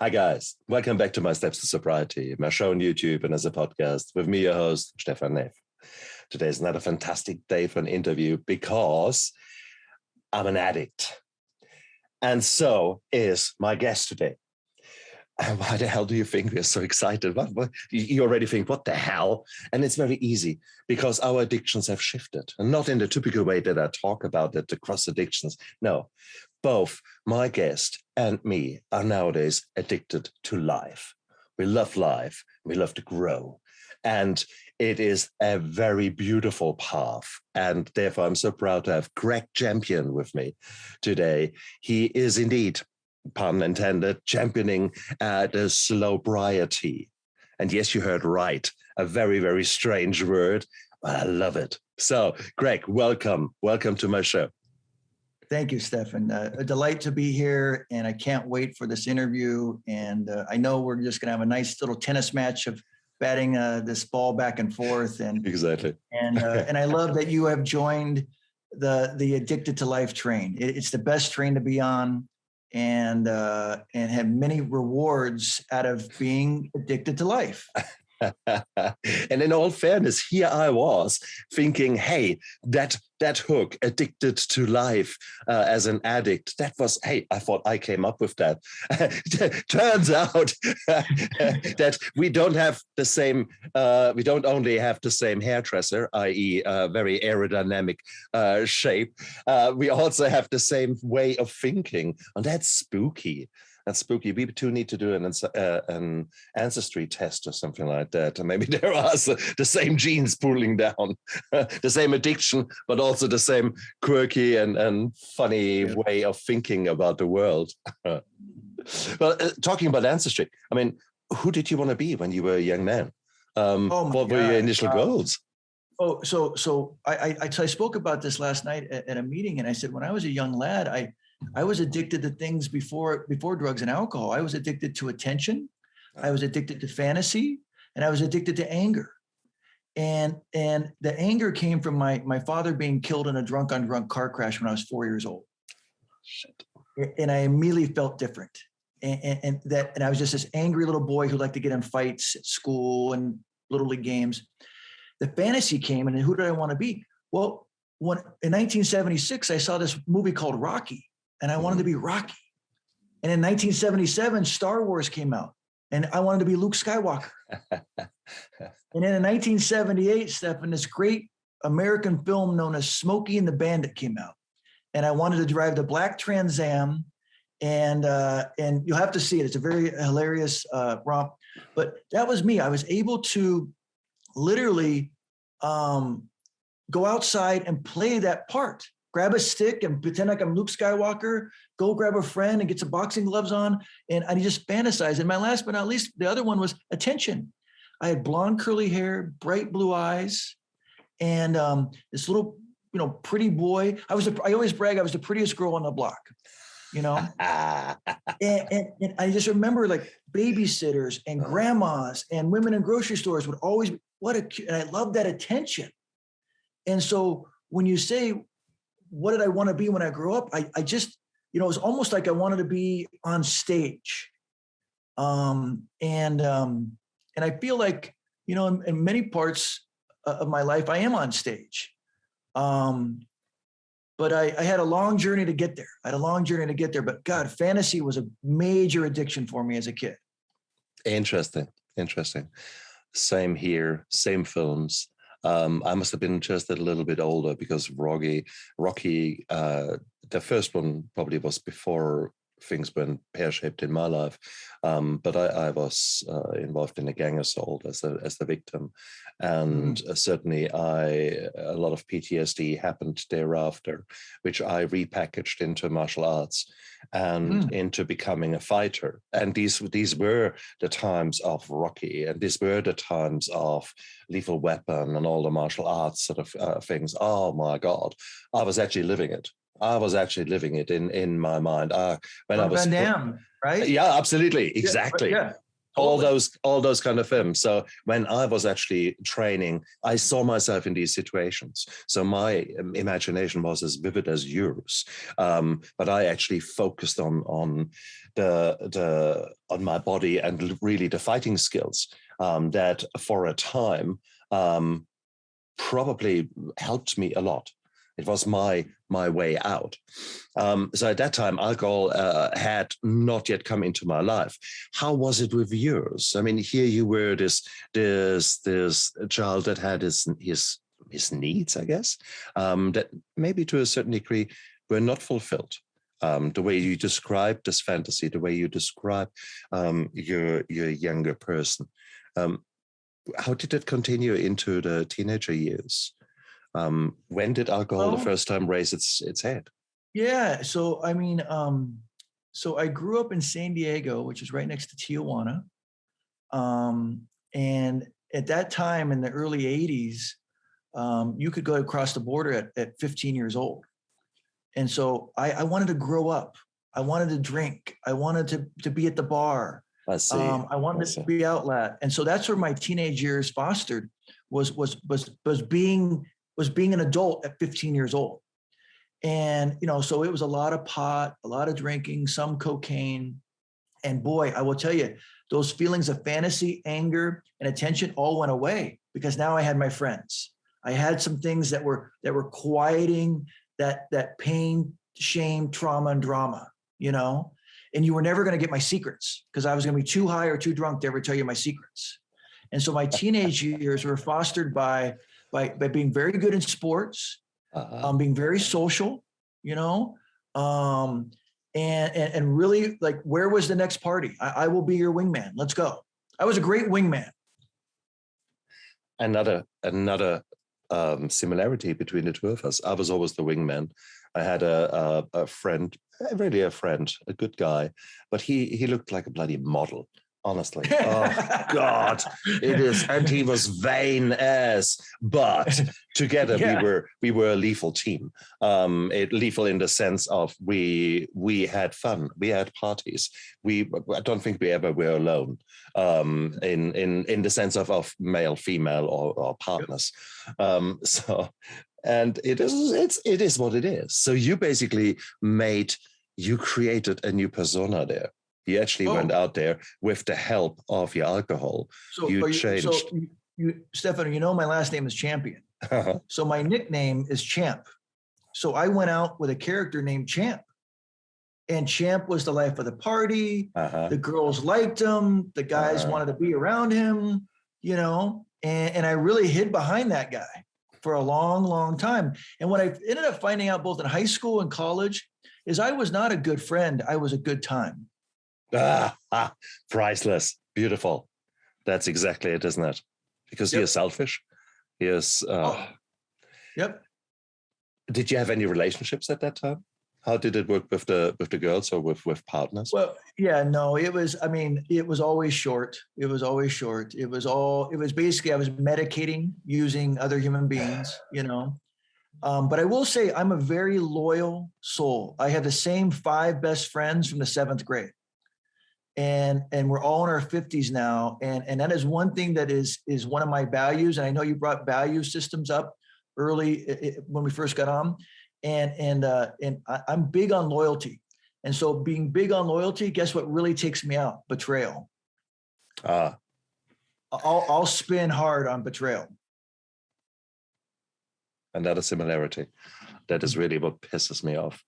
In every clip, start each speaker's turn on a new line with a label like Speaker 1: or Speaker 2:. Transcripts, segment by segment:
Speaker 1: Hi guys, welcome back to my Steps to Sobriety, my show on YouTube and as a podcast with me, your host, Stefan Neff. Today is another fantastic day for an interview because I'm an addict. And so is my guest today. And why the hell do you think we're so excited? You already think, what the hell? And it's very easy because our addictions have shifted, and not in the typical way that I talk about it across addictions. No, both my guest and me are nowadays addicted to life. We love life. We love to grow. And it is a very beautiful path. And therefore, I'm so proud to have Gregg Champion with me today. He is indeed, pun intended, championing the sobriety. And yes, you heard right. A very, very strange word, but I love it. So, Gregg, welcome. Welcome to my show.
Speaker 2: Thank you, Stefan. A delight to be here, and I can't wait for this interview. And I know we're just going to have a nice little tennis match of batting this ball back and forth. And
Speaker 1: exactly.
Speaker 2: And I love that you have joined the Addicted to Life train. It's the best train to be on, and have many rewards out of being addicted to life.
Speaker 1: And in all fairness, here I was thinking, hey, that hook, addicted to life as an addict, that was, hey, I thought I came up with that. Turns out that we don't have the same, we don't only have the same hairdresser, i.e. Very aerodynamic shape, we also have the same way of thinking, and that's spooky. That's spooky. We too need to do an ancestry test or something like that. And maybe there are the same genes pulling down, the same addiction, but also the same quirky and funny way of thinking about the world. Well, talking about ancestry, I mean, who did you want to be when you were a young man? What were your initial goals?
Speaker 2: So I spoke about this last night at a meeting, and I said, when I was a young lad, I was addicted to things before drugs and alcohol. I was addicted to attention. I was addicted to fantasy, and I was addicted to anger. And the anger came from my father being killed in a drunk on drunk car crash when I was 4 years old.
Speaker 1: Shit.
Speaker 2: And I immediately felt different. And I was just this angry little boy who liked to get in fights at school and little league games. The fantasy came, and who did I want to be? Well, in 1976, I saw this movie called Rocky. And I wanted to be Rocky. And in 1977, Star Wars came out, and I wanted to be Luke Skywalker. And then in 1978, Stefan, this great American film known as Smokey and the Bandit came out, and I wanted to drive the black Trans Am, and you'll have to see it. It's a very hilarious romp. But that was me. I was able to literally go outside and play that part. Grab a stick and pretend like I'm Luke Skywalker, go grab a friend and get some boxing gloves on. And I just fantasize. And my last but not least, the other one was attention. I had blonde curly hair, bright blue eyes, and this little, pretty boy. I always brag I was the prettiest girl on the block, and I just remember like babysitters and grandmas and women in grocery stores would always, and I love that attention. And so when you say, what did I want to be when I grew up? I just, it was almost like I wanted to be on stage. And I feel like, in many parts of my life, I am on stage. But I had a long journey to get there. But God, fantasy was a major addiction for me as a kid. Interesting.
Speaker 1: Same here, same films. I must have been just a little bit older because Rocky, the first one probably was before things went pear-shaped in my life. But I was involved in a gang assault as the victim. And certainly a lot of PTSD happened thereafter, which I repackaged into martial arts and into becoming a fighter. And these were the times of Rocky, and these were the times of Lethal Weapon and all the martial arts sort of things. Oh my God, I was actually living it. in my mind.
Speaker 2: When I was Van Damme, right?
Speaker 1: Yeah, absolutely, exactly.
Speaker 2: Yeah.
Speaker 1: all those kind of films. So when I was actually training, I saw myself in these situations. So my imagination was as vivid as yours, but I actually focused on my body and really the fighting skills that for a time probably helped me a lot. It was my way out. So at that time, alcohol had not yet come into my life. How was it with yours? I mean, here you were this child that had his needs, I guess, that maybe to a certain degree were not fulfilled. The way you describe this fantasy, the way you describe your younger person. How did it continue into the teenager years? When did alcohol the first time raise its head?
Speaker 2: Yeah. So, I mean, so I grew up in San Diego, which is right next to Tijuana. And at that time in the early 80s, you could go across the border at 15 years old. And so I wanted to grow up. I wanted to drink. I wanted to be at the bar.
Speaker 1: I see.
Speaker 2: I wanted to be outlet. And so that's where my teenage years fostered was being an adult at 15 years old. And, so it was a lot of pot, a lot of drinking, some cocaine. And boy, I will tell you, those feelings of fantasy, anger, and attention all went away because now I had my friends. I had some things that were quieting that pain, shame, trauma, and drama, and you were never going to get my secrets because I was going to be too high or too drunk to ever tell you my secrets. And so my teenage years were fostered by being very good in sports, being very social, and really like, where was the next party? I will be your wingman. Let's go. I was a great wingman.
Speaker 1: Another similarity between the two of us. I was always the wingman. I had a friend, really a friend, a good guy, but he looked like a bloody model. Honestly, oh God, it is, and he was vain as. But together we were a lethal team. Lethal in the sense of we had fun, we had parties. I don't think we ever were alone. In the sense of male, female, or partners. So, and it is what it is. So you basically created a new persona there. You actually went out there with the help of your alcohol.
Speaker 2: So
Speaker 1: you changed.
Speaker 2: So Stefan, my last name is Champion. So my nickname is Champ. So I went out with a character named Champ. And Champ was the life of the party. The girls liked him. The guys wanted to be around him, and I really hid behind that guy for a long, long time. And what I ended up finding out both in high school and college is I was not a good friend. I was a good time.
Speaker 1: Priceless. Beautiful. That's exactly it, isn't it? Because you're selfish. Yes.
Speaker 2: Yep.
Speaker 1: Did you have any relationships at that time? How did it work with the girls or with partners?
Speaker 2: Well, yeah, no, it was always short. It was basically, I was medicating using other human beings, but I will say I'm a very loyal soul. I have the same 5 best friends from the 7th grade. And we're all in our 50s now. And that is one thing that is one of my values. And I know you brought value systems up early when we first got on. And I'm big on loyalty. And so being big on loyalty, guess what really takes me out? Betrayal. I'll spin hard on betrayal.
Speaker 1: Another similarity. That is really what pisses me off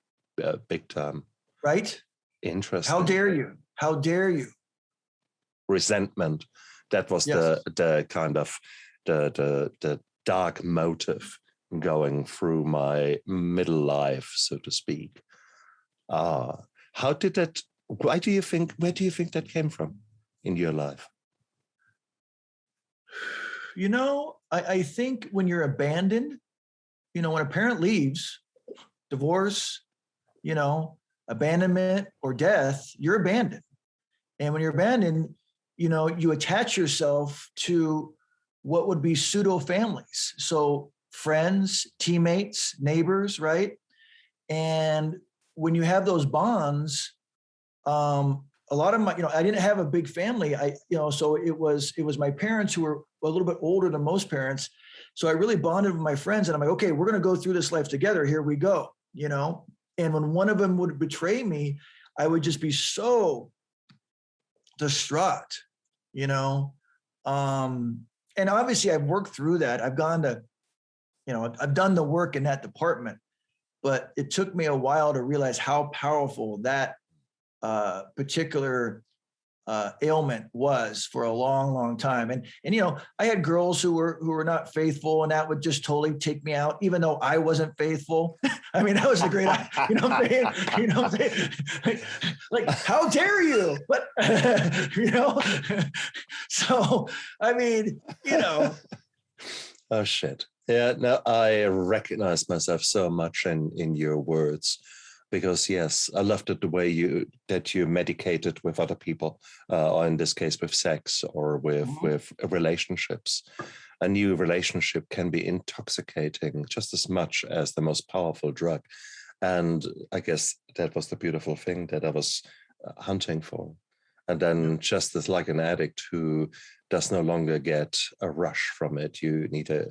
Speaker 1: big time.
Speaker 2: Right?
Speaker 1: Interesting.
Speaker 2: How dare you? How dare you?
Speaker 1: Resentment. That was the kind of the dark motive going through my middle life, so to speak. How did that? Where do you think that came from in your life?
Speaker 2: I think when you're abandoned, when a parent leaves, divorce, abandonment or death, you're abandoned. And when you're abandoned, you attach yourself to what would be pseudo families. So friends, teammates, neighbors, right? And when you have those bonds, a lot of my, I didn't have a big family. So it was my parents who were a little bit older than most parents. So I really bonded with my friends, and I'm like, okay, we're going to go through this life together. Here we go. And when one of them would betray me, I would just be so distraught, and obviously I've worked through that. I've gone to, I've done the work in that department, but it took me a while to realize how powerful that particular ailment was for a long, long time. And I had girls who were not faithful, and that would just totally take me out, even though I wasn't faithful. I mean, that was a great, like, how dare you? But, so, I mean,
Speaker 1: Oh, shit. Yeah, no, I recognize myself so much in your words. Because yes, I loved it the way that you medicated with other people, or in this case with sex or with relationships. A new relationship can be intoxicating just as much as the most powerful drug. And I guess that was the beautiful thing that I was hunting for. And then just as like an addict who does no longer get a rush from it, you need to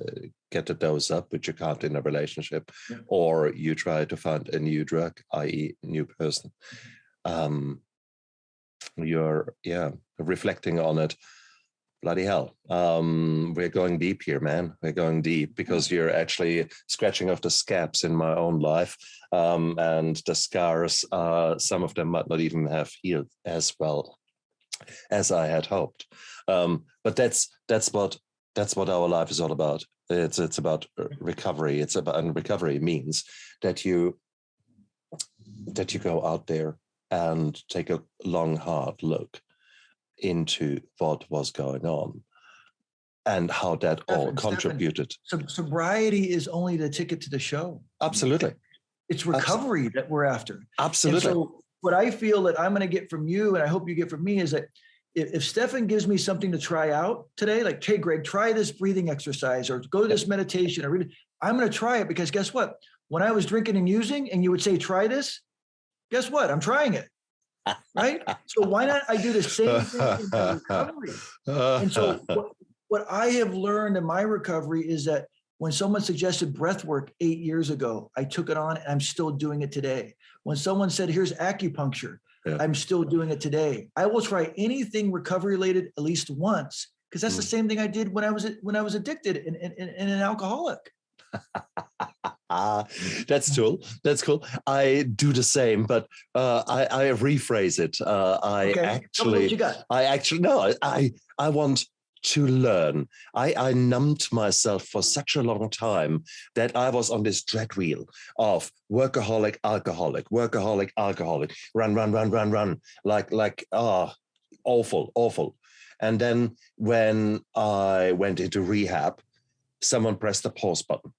Speaker 1: get the dose up, which you can't in a relationship, or you try to find a new drug, i.e. new person. You're reflecting on it. Bloody hell. We're going deep here, man. We're going deep because you're actually scratching off the scabs in my own life. And the scars, some of them might not even have healed as well as I had hoped. But that's what our life is all about. It's about recovery. And recovery means that you go out there and take a long, hard look into what was going on and how that all contributed.
Speaker 2: Sobriety is only the ticket to the show.
Speaker 1: Absolutely.
Speaker 2: It's recovery that we're after.
Speaker 1: Absolutely.
Speaker 2: And so what I feel that I'm going to get from you, and I hope you get from me, is that if Stefan gives me something to try out today, like, hey, Greg, try this breathing exercise or go to this meditation, or I'm going to try it, because guess what? When I was drinking and using, and you would say, try this, guess what? I'm trying it. Right? So why not I do the same thing in my recovery? And so what I have learned in my recovery is that when someone suggested breath work 8 years ago, I took it on, and I'm still doing it today. When someone said, here's acupuncture, I'm still doing it today. I will try anything recovery related at least once, because that's the same thing I did when I was addicted and an alcoholic.
Speaker 1: That's cool. That's cool. I do the same, but I rephrase it. I want to learn. I numbed myself for such a long time that I was on this dread wheel of workaholic, alcoholic, run, like awful. And then when I went into rehab, someone pressed the pause button.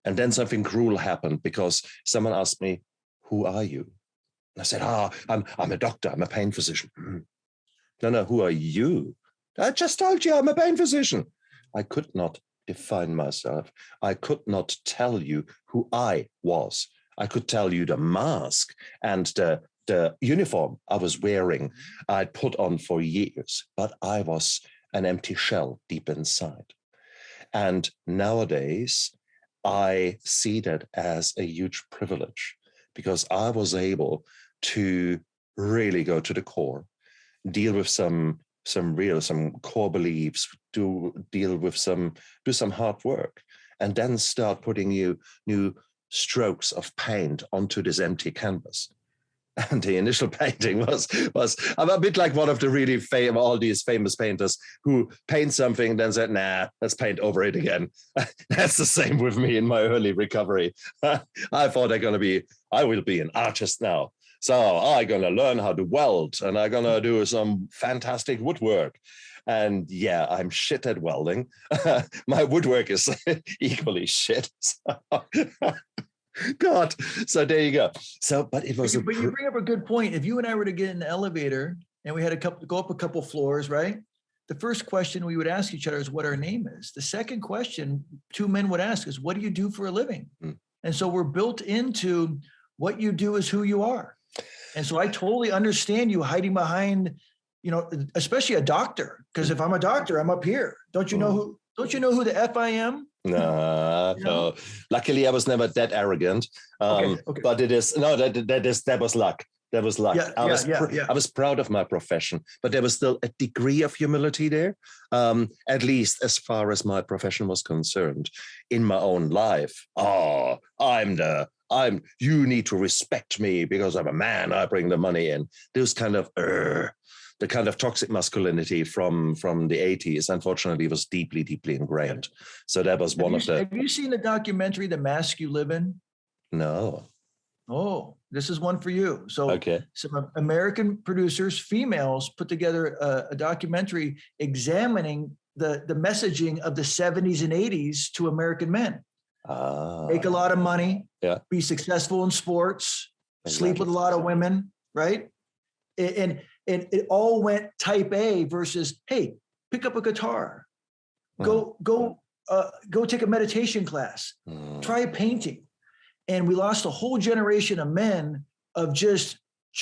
Speaker 1: And then something cruel happened, because someone asked me, who are you? And I said, I'm a doctor. I'm a pain physician. No, who are you? I just told you I'm a pain physician. I could not define myself. I could not tell you who I was. I could tell you the mask and the uniform I was wearing, I'd put on for years, but I was an empty shell deep inside. And nowadays, I see that as a huge privilege, because I was able to really go to the core, deal with some core beliefs, do some hard work, and then start putting new strokes of paint onto this empty canvas. And the initial painting was I'm a bit like one of the really all these famous painters who paint something, then said, nah, let's paint over it again. That's the same with me in my early recovery. I thought I will be an artist now. So I'm going to learn how to weld, and I'm going to do some fantastic woodwork. And yeah, I'm shit at welding. My woodwork is equally shit. God, so there you go. So, but it was.
Speaker 2: But you bring up a good point. If you and I were to get in the elevator and we had to go up a couple floors, right? The first question we would ask each other is what our name is. The second question two men would ask is, what do you do for a living? And so we're built into what you do is who you are. And so I totally understand you hiding behind, especially a doctor. Because if I'm a doctor, I'm up here. Don't you know who the F I am?
Speaker 1: No. Luckily, I was never that arrogant.
Speaker 2: Okay.
Speaker 1: But that was luck. That was luck.
Speaker 2: Yeah,
Speaker 1: I was proud of my profession, but there was still a degree of humility there, at least as far as my profession was concerned. In my own life, you need to respect me because I'm a man. I bring the money in. Those kind of the kind of toxic masculinity from the 80s, unfortunately, was deeply, deeply ingrained. So that was one of the.
Speaker 2: Have you seen the documentary, The Mask You Live In?
Speaker 1: No.
Speaker 2: Oh, this is one for you. So some American producers, females, put together a documentary examining the messaging of the 70s and 80s to American men. Make a lot of money, be successful in sports, sleep with a lot of women, right? And it all went type A versus, hey, pick up a guitar, go take a meditation class, try painting. And we lost a whole generation of men of just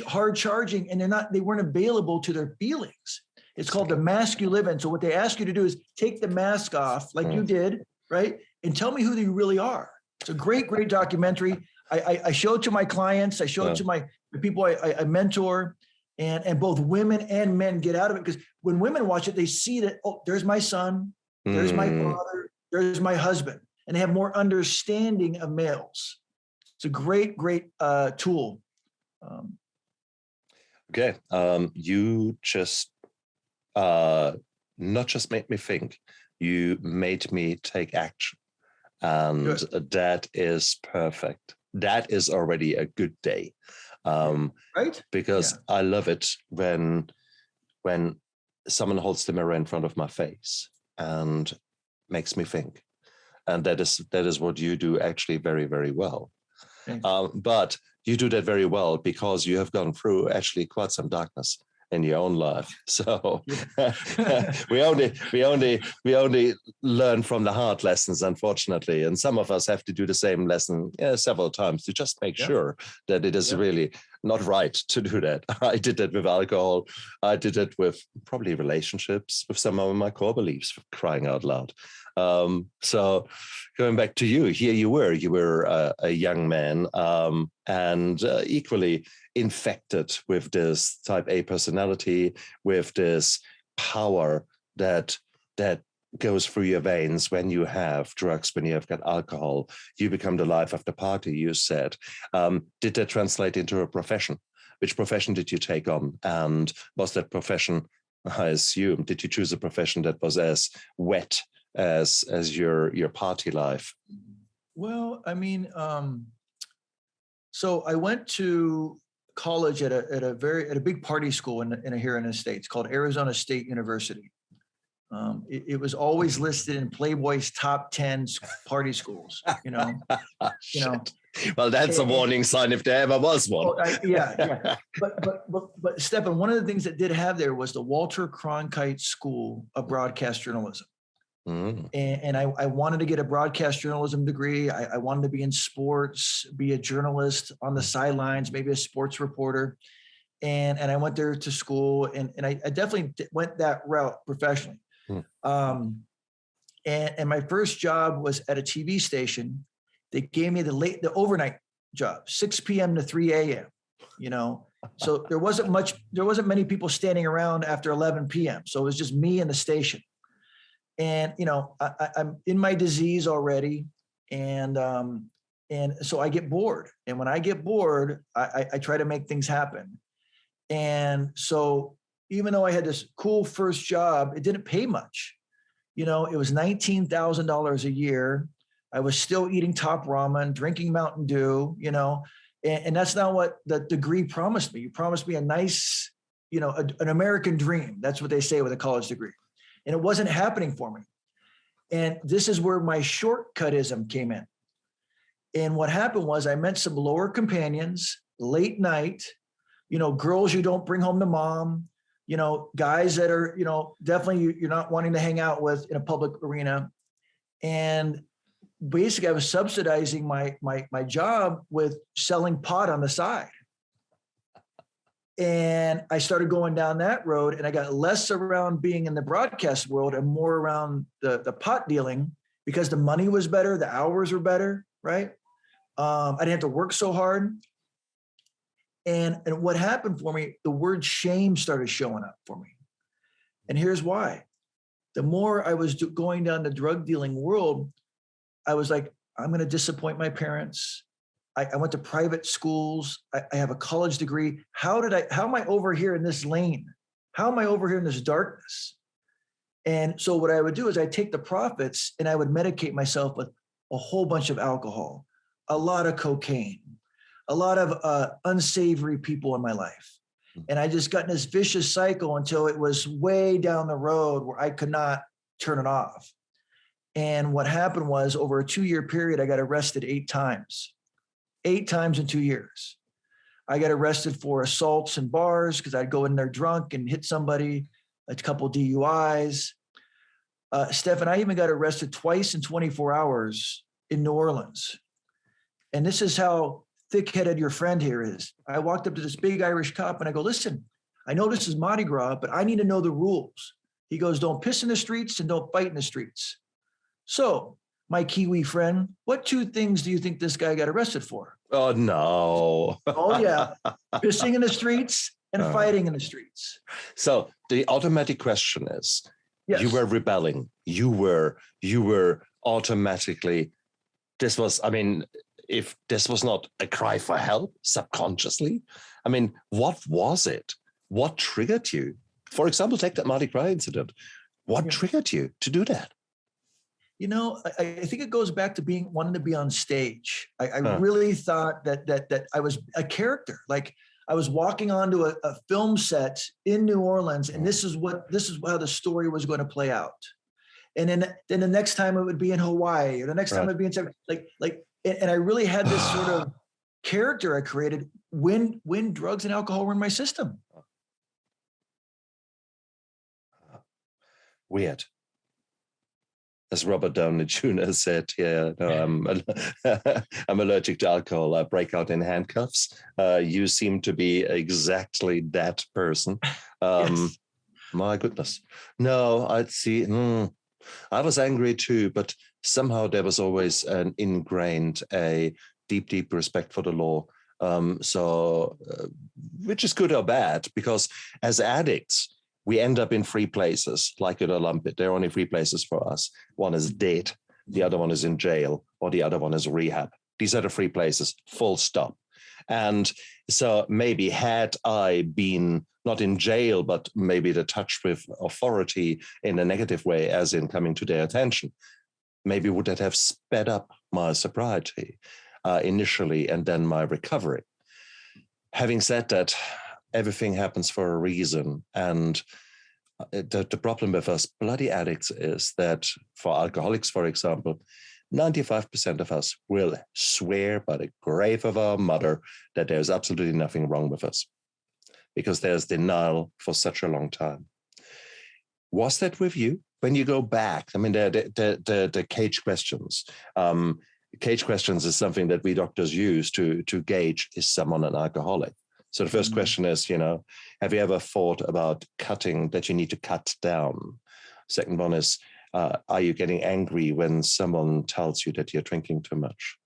Speaker 2: hard charging, and they weren't available to their feelings. It's called The Mask You Live In. So what they ask you to do is take the mask off, like you did, right? And tell me who you really are. It's a great, great documentary. I show it to my clients. I show it to the people I mentor, and both women and men get out of it, because when women watch it, they see that, oh, there's my son, there's my father, there's my husband, and they have more understanding of males. It's a great, great tool.
Speaker 1: You just not just made me think, you made me take action. And that is perfect. That is already a good day.
Speaker 2: Right?
Speaker 1: Because I love it when someone holds the mirror in front of my face and makes me think. And that is what you do actually very, very well. But you do that very well because you have gone through actually quite some darkness in your own life. So we only learn from the hard lessons, unfortunately. And some of us have to do the same lesson several times to just make sure that it is really not right to do that. I did that with alcohol. I did it with probably relationships, with some of my core beliefs, crying out loud. So going back to you, here you were a young man, and equally infected with this type A personality, with this power that goes through your veins when you have drugs, when you have got alcohol. You become the life of the party, you said. Did that translate into a profession? Which profession did you take on? And was that profession, I assume, did you choose a profession that was as wet as your party life?
Speaker 2: Well, I mean, so I went to college at a big party school here in the States called Arizona State University. It was always listed in Playboy's top 10 party schools,
Speaker 1: Well, that's a warning sign if there ever was one.
Speaker 2: But Stefan, one of the things that did have there was the Walter Cronkite School of Broadcast Journalism. And I wanted to get a broadcast journalism degree. I wanted to be in sports, be a journalist on the sidelines, maybe a sports reporter. And I went there to school, and I definitely went that route professionally. And my first job was at a TV station. They gave me the overnight job, 6 p.m. to 3 a.m. So there wasn't many people standing around after 11 p.m. So it was just me and the station. And, I'm in my disease already. And so I get bored. And when I get bored, I try to make things happen. And so even though I had this cool first job, it didn't pay much. It was $19,000 a year. I was still eating top ramen, drinking Mountain Dew, and that's not what the degree promised me. You promised me a nice, an American dream. That's what they say with a college degree. And it wasn't happening for me. And this is where my shortcutism came in. And what happened was I met some lower companions, late night, girls you don't bring home to mom, guys that are, definitely you're not wanting to hang out with in a public arena. And basically I was subsidizing my job with selling pot on the side. And I started going down that road, and I got less around being in the broadcast world and more around the pot dealing, because the money was better, the hours were better, right? I didn't have to work so hard. And what happened for me, the word shame started showing up for me. And here's why. The more I was going down the drug dealing world, I was like, I'm going to disappoint my parents. I went to private schools. I have a college degree. How am I over here in this lane? How am I over here in this darkness? And so what I would do is I'd take the profits and I would medicate myself with a whole bunch of alcohol, a lot of cocaine, a lot of unsavory people in my life. And I just got in this vicious cycle until it was way down the road where I could not turn it off. And what happened was, over a 2-year period, I got arrested 8 times. 8 times in 2 years. I got arrested for assaults in bars because I'd go in there drunk and hit somebody, a couple DUIs. Steph, and I even got arrested twice in 24 hours in New Orleans. And this is how thick-headed your friend here is. I walked up to this big Irish cop and I go, listen, I know this is Mardi Gras, but I need to know the rules. He goes, don't piss in the streets and don't fight in the streets. So, my Kiwi friend, what 2 things do you think this guy got arrested for?
Speaker 1: Oh, no.
Speaker 2: Oh, yeah. Pissing in the streets and fighting in the streets.
Speaker 1: So the automatic question is,
Speaker 2: yes.
Speaker 1: You were rebelling. You were automatically, if this was not a cry for help subconsciously, what was it? What triggered you? For example, take that Mardi Gras incident. What triggered you to do that?
Speaker 2: You know, I think it goes back to wanting to be on stage. I really thought that I was a character. Like, I was walking onto a film set in New Orleans, and this is how the story was going to play out. And then the next time it would be in Hawaii, or the next time it would be in and I really had this sort of character I created when drugs and alcohol were in my system.
Speaker 1: Weird. As Robert Downey Jr. said, I'm allergic to alcohol. I break out in handcuffs. You seem to be exactly that person.
Speaker 2: Yes.
Speaker 1: My goodness. No, I'd see. I was angry too, but somehow there was always an ingrained, a deep respect for the law. Which is good or bad, because as addicts, we end up in 3 places, like in Olympia. There are only 3 places for us. One is dead, the other one is in jail, or the other one is rehab. These are the 3 places, full stop. And so maybe had I been not in jail, but maybe the touch with authority in a negative way, as in coming to their attention, maybe would that have sped up my sobriety initially and then my recovery. Having said that, everything happens for a reason. And the problem with us bloody addicts is that, for alcoholics, for example, 95% of us will swear by the grave of our mother that there's absolutely nothing wrong with us, because there's denial for such a long time. Was that with you? When you go back, the cage questions. Cage questions is something that we doctors use to gauge, is someone an alcoholic? So the first question is, have you ever thought about that you need to cut down? Second one is, are you getting angry when someone tells you that you're drinking too much?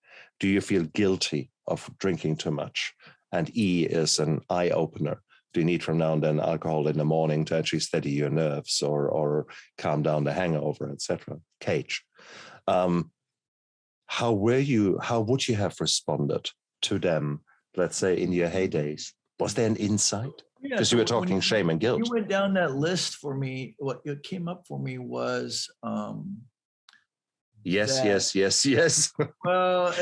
Speaker 1: Do you feel guilty of drinking too much? And E is an eye opener. Do you need from now and then alcohol in the morning to actually steady your nerves or calm down the hangover, etc.? Cage. How would you have responded to them, let's say, in your heydays? Was there an insight? Because you were talking shame and guilt.
Speaker 2: You went down that list for me. What came up for me was
Speaker 1: yes.
Speaker 2: Well,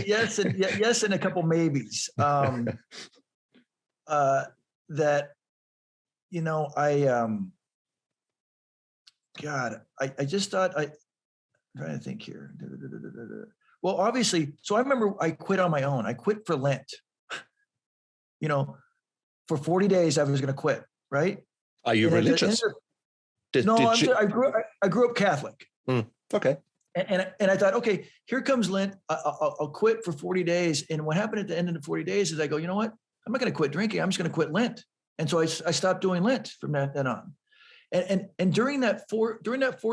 Speaker 2: yes, and a couple maybes. I just thought I'm trying to think here. Well, obviously, so I remember I quit on my own. I quit for Lent. For 40 days I was going to quit, right?
Speaker 1: Are you religious?
Speaker 2: I grew up Catholic.
Speaker 1: Okay.
Speaker 2: And I thought, okay, here comes Lent. I'll quit for 40 days. And what happened at the end of the 40 days is I go, you know what? I'm not going to quit drinking. I'm just going to quit Lent. And so I stopped doing Lent from then on. And during that 4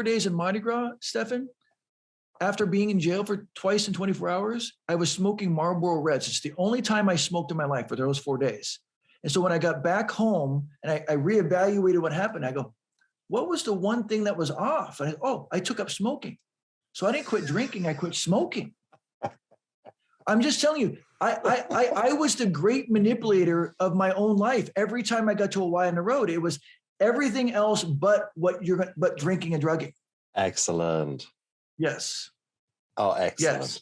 Speaker 2: days in Mardi Gras, Stefan, after being in jail for twice in 24 hours, I was smoking Marlboro Reds. It's the only time I smoked in my life for those 4 days. And so when I got back home and I reevaluated what happened, I go, what was the one thing that was off? And I took up smoking. So I didn't quit drinking. I quit smoking. I'm just telling you, I was the great manipulator of my own life. Every time I got to a Y on the road, it was everything else but but drinking and drugging.
Speaker 1: Excellent.
Speaker 2: Yes.
Speaker 1: Oh, excellent.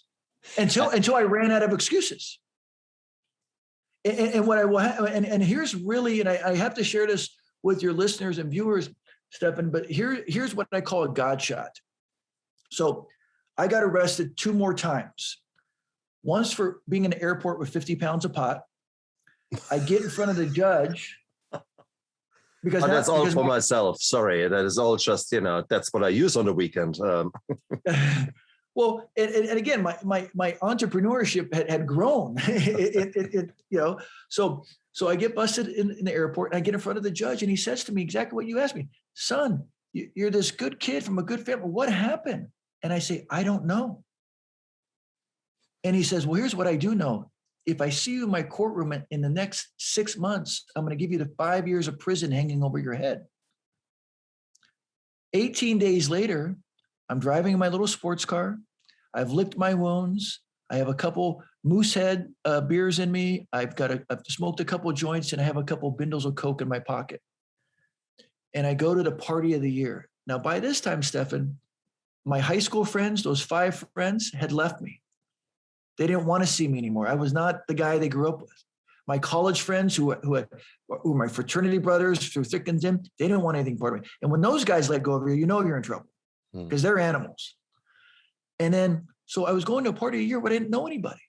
Speaker 2: Yes. Until I ran out of excuses. And what I will and here's really, and I have to share this with your listeners and viewers, Stefan, but here's what I call a God shot. So I got arrested 2 more times. Once for being in an airport with 50 pounds of pot. I get in front of the judge. Because
Speaker 1: that's all for myself. Sorry, that is all just, that's what I use on the weekend.
Speaker 2: Well, and again, my entrepreneurship had grown. So I get busted in the airport and I get in front of the judge and he says to me exactly what you asked me. Son, you're this good kid from a good family. What happened? And I say, I don't know. And he says, well, here's what I do know. If I see you in my courtroom in the next 6 months, I'm going to give you the 5 years of prison hanging over your head. 18 days later, I'm driving in my little sports car. I've licked my wounds. I have a couple Moosehead beers in me. I've smoked a couple of joints and I have a couple of bindles of Coke in my pocket. And I go to the party of the year. Now, by this time, Stefan, my high school friends, those 5 friends, had left me. They didn't want to see me anymore. I was not the guy they grew up with. My college friends who were my fraternity brothers through thick and thin, they didn't want anything part of me. And when those guys let go of you, you're in trouble because they're animals. And then, so I was going to a party a year where I didn't know anybody.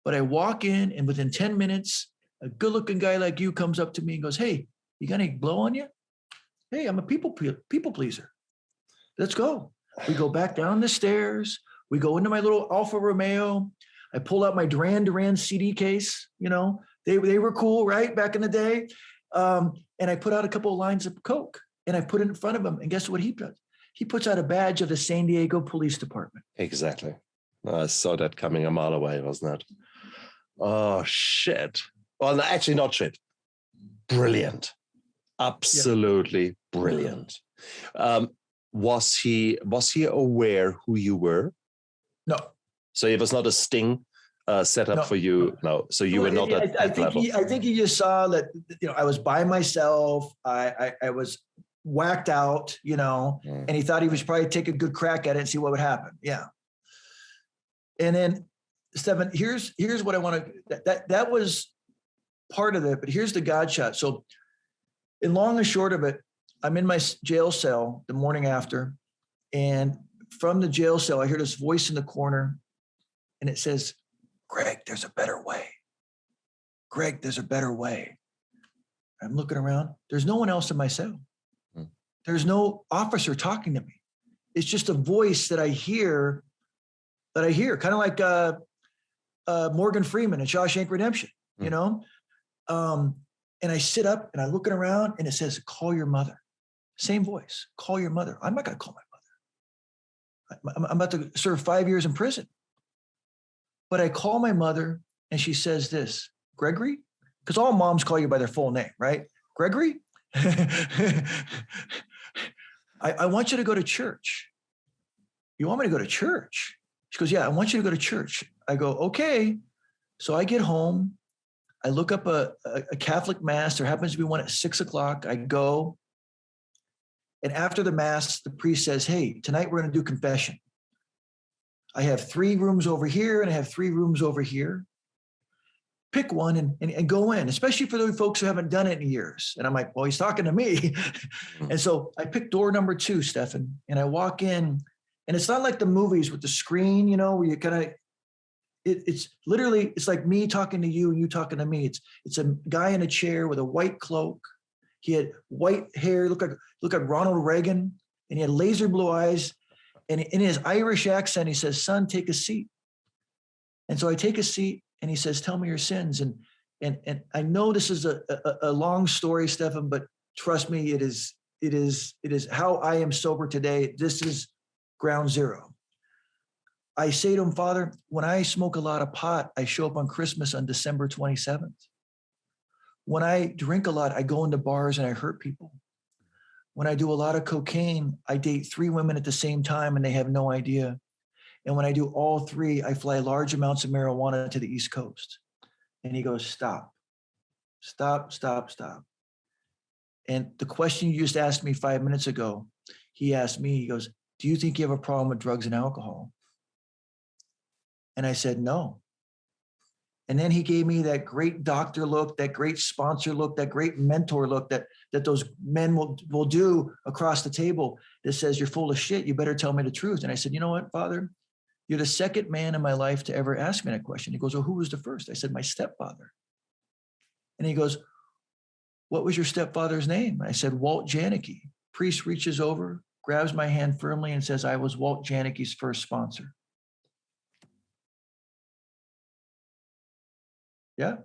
Speaker 2: But I walk in and within 10 minutes, a good looking guy like you comes up to me and goes, hey, you got any blow on you? Hey, I'm a people pleaser. Let's go. We go back down the stairs. We go into my little Alfa Romeo. I pull out my Duran CD case. They were cool, right? Back in the day. And I put out a couple of lines of Coke and I put it in front of him. And guess what he does? He puts out a badge of the San Diego Police Department.
Speaker 1: Exactly. I saw that coming a mile away, wasn't it? Oh, shit. Well, no, actually not shit. Brilliant. Absolutely brilliant. Was he aware who you were?
Speaker 2: No.
Speaker 1: So it was not a sting set up for you? No. So you were not at that level?
Speaker 2: I think he just saw that, I was by myself. I was whacked out, and he thought he would probably take a good crack at it and see what would happen. Yeah. And then, Stefan, here's what I want to, that was part of it, but here's the God shot. So in long and short of it, I'm in my jail cell the morning after, and from the jail cell, I hear this voice in the corner, and it says, Gregg, there's a better way. Gregg, there's a better way. I'm looking around. There's no one else in my cell. There's no officer talking to me. It's just a voice that I hear, kind of like Morgan Freeman in Shawshank Redemption, And I sit up and I'm looking around and it says, call your mother. Same voice, call your mother. I'm not going to call my mother. I'm about to serve 5 years in prison. But I call my mother and she says this, Gregory, because all moms call you by their full name, right? Gregory, I want you to go to church. You want me to go to church? She goes, yeah, I want you to go to church. I go, okay. So I get home. I look up a Catholic mass. There happens to be one at 6:00. I go. And after the mass, the priest says, hey, tonight we're going to do confession. I have 3 rooms over here and I have 3 rooms over here. Pick one and go in, especially for those folks who haven't done it in years. And I'm like, well, he's talking to me. And so I pick door number 2, Stefan, and I walk in, and it's not like the movies with the screen, where you kind of, it's literally, it's like me talking to you and you talking to me. It's a guy in a chair with a white cloak. He had white hair, looked like Ronald Reagan, and he had laser blue eyes. And in his Irish accent, he says, son, take a seat. And so I take a seat and he says, tell me your sins. And And I know this is a long story, Stefan, but trust me, it is how I am sober today. This is ground zero. I say to him, Father, when I smoke a lot of pot, I show up on Christmas on December 27th. When I drink a lot, I go into bars and I hurt people. When I do a lot of cocaine, I date 3 women at the same time and they have no idea. And when I do all 3, I fly large amounts of marijuana to the East Coast. And he goes, stop. And the question you just asked me 5 minutes ago, he asked me, he goes, do you think you have a problem with drugs and alcohol? And I said, no. And then he gave me that great doctor look, that great sponsor look, that great mentor look that those men will do across the table that says, you're full of shit. You better tell me the truth. And I said, you know what, Father? You're the second man in my life to ever ask me that question. He goes, well, who was the first? I said, my stepfather. And he goes, what was your stepfather's name? I said, Walt Janicki. Priest reaches over, grabs my hand firmly and says, I was Walt Janicki's first sponsor. Yeah.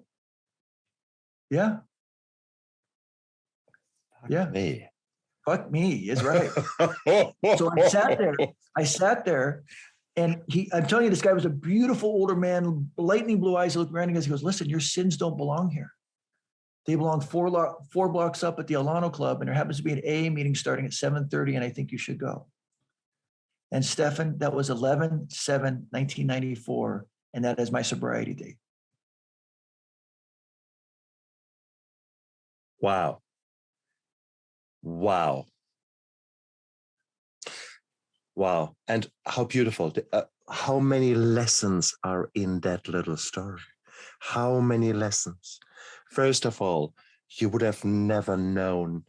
Speaker 2: Fuck me is right. So I sat there and I'm telling you, this guy was a beautiful older man, lightning blue eyes. He looked around and he goes, listen, your sins don't belong here. They belong 4 blocks up at the Alano Club, and there happens to be an AA meeting starting at 7:30, and I think you should go. And Stefan, that was 11/7/1994, and that is my sobriety date.
Speaker 1: Wow. And how beautiful. How many lessons are in that little story? How many lessons? First of all, you would have never known.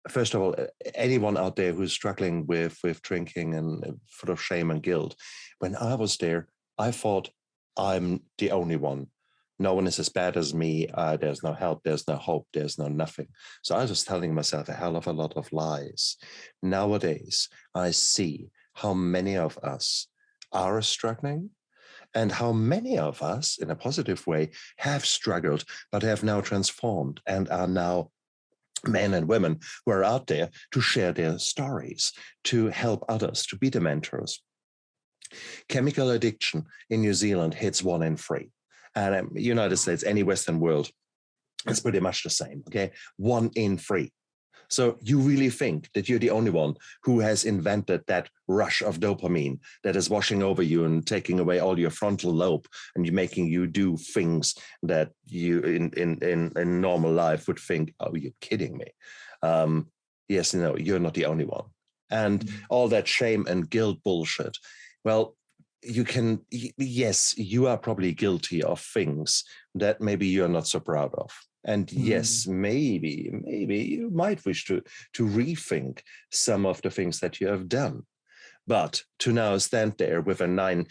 Speaker 1: First of all, anyone out there who's struggling with drinking and full of shame and guilt, when I was there, I thought I'm the only one. No one is as bad as me. There's no help. There's no hope. There's no nothing. So I was just telling myself a hell of a lot of lies. Nowadays, I see how many of us are struggling and how many of us, in a positive way, have struggled, but have now transformed and are now men and women who are out there to share their stories, to help others, to be the mentors. Chemical addiction in New Zealand hits 1 in 3. And United States, any Western world, it's pretty much the same, okay? 1 in 3. So you really think that you're the only one who has invented that rush of dopamine that is washing over you and taking away all your frontal lobe and making you do things that you in normal life would think, oh, you're kidding me. Yes, no, you're not the only one. And all that shame and guilt bullshit. Well, yes, you are probably guilty of things that maybe you're not so proud of. And yes, maybe you might wish to rethink some of the things that you have done. But to now stand there with a nine,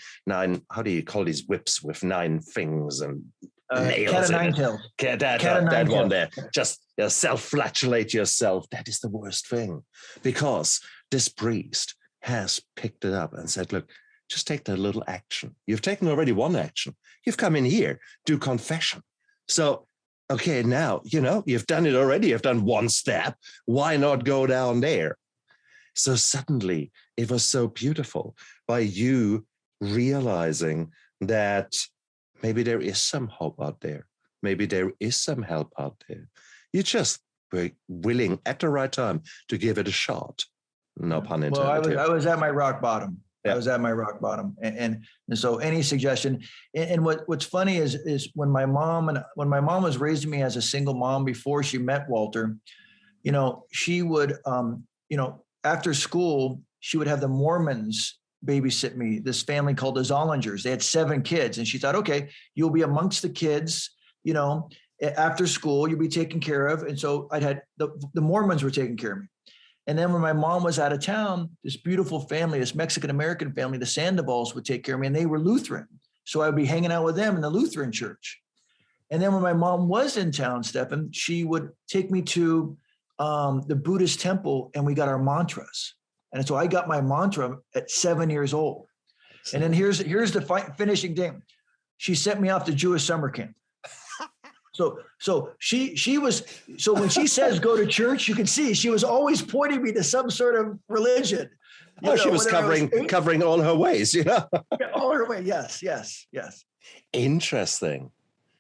Speaker 1: how do you call these whips with 9 things and nails?
Speaker 2: Cat of 9 tails.
Speaker 1: That one there. Just self-flatulate yourself. That is the worst thing. Because this priest has picked it up and said, look, just take that little action. You've taken already 1 action. You've come in here, do confession. So, okay, now, you've done it already. You've done 1 step. Why not go down there? So suddenly it was so beautiful by you realizing that maybe there is some hope out there. Maybe there is some help out there. You just were willing at the right time to give it a shot. No pun intended.
Speaker 2: Well, I was at my rock bottom. I was at my rock bottom. And so any suggestion, and what's funny is when my mom was raising me as a single mom before she met Walter, she would, after school, she would have the Mormons babysit me, this family called the Zollingers. They had 7 kids. And she thought, okay, you'll be amongst the kids, after school, you'll be taken care of. And so I had the Mormons were taking care of me. And then when my mom was out of town, this beautiful family, this Mexican-American family, the Sandovals would take care of me, and they were Lutheran. So I would be hanging out with them in the Lutheran church. And then when my mom was in town, Stefan, she would take me to the Buddhist temple, and we got our mantras. And so I got my mantra at 7 years old. And then here's the finishing thing. She sent me off to Jewish summer camp. So she was, so when she says go to church, you can see she was always pointing me to some sort of religion.
Speaker 1: She was covering all her ways,
Speaker 2: All her way. Yes.
Speaker 1: Interesting.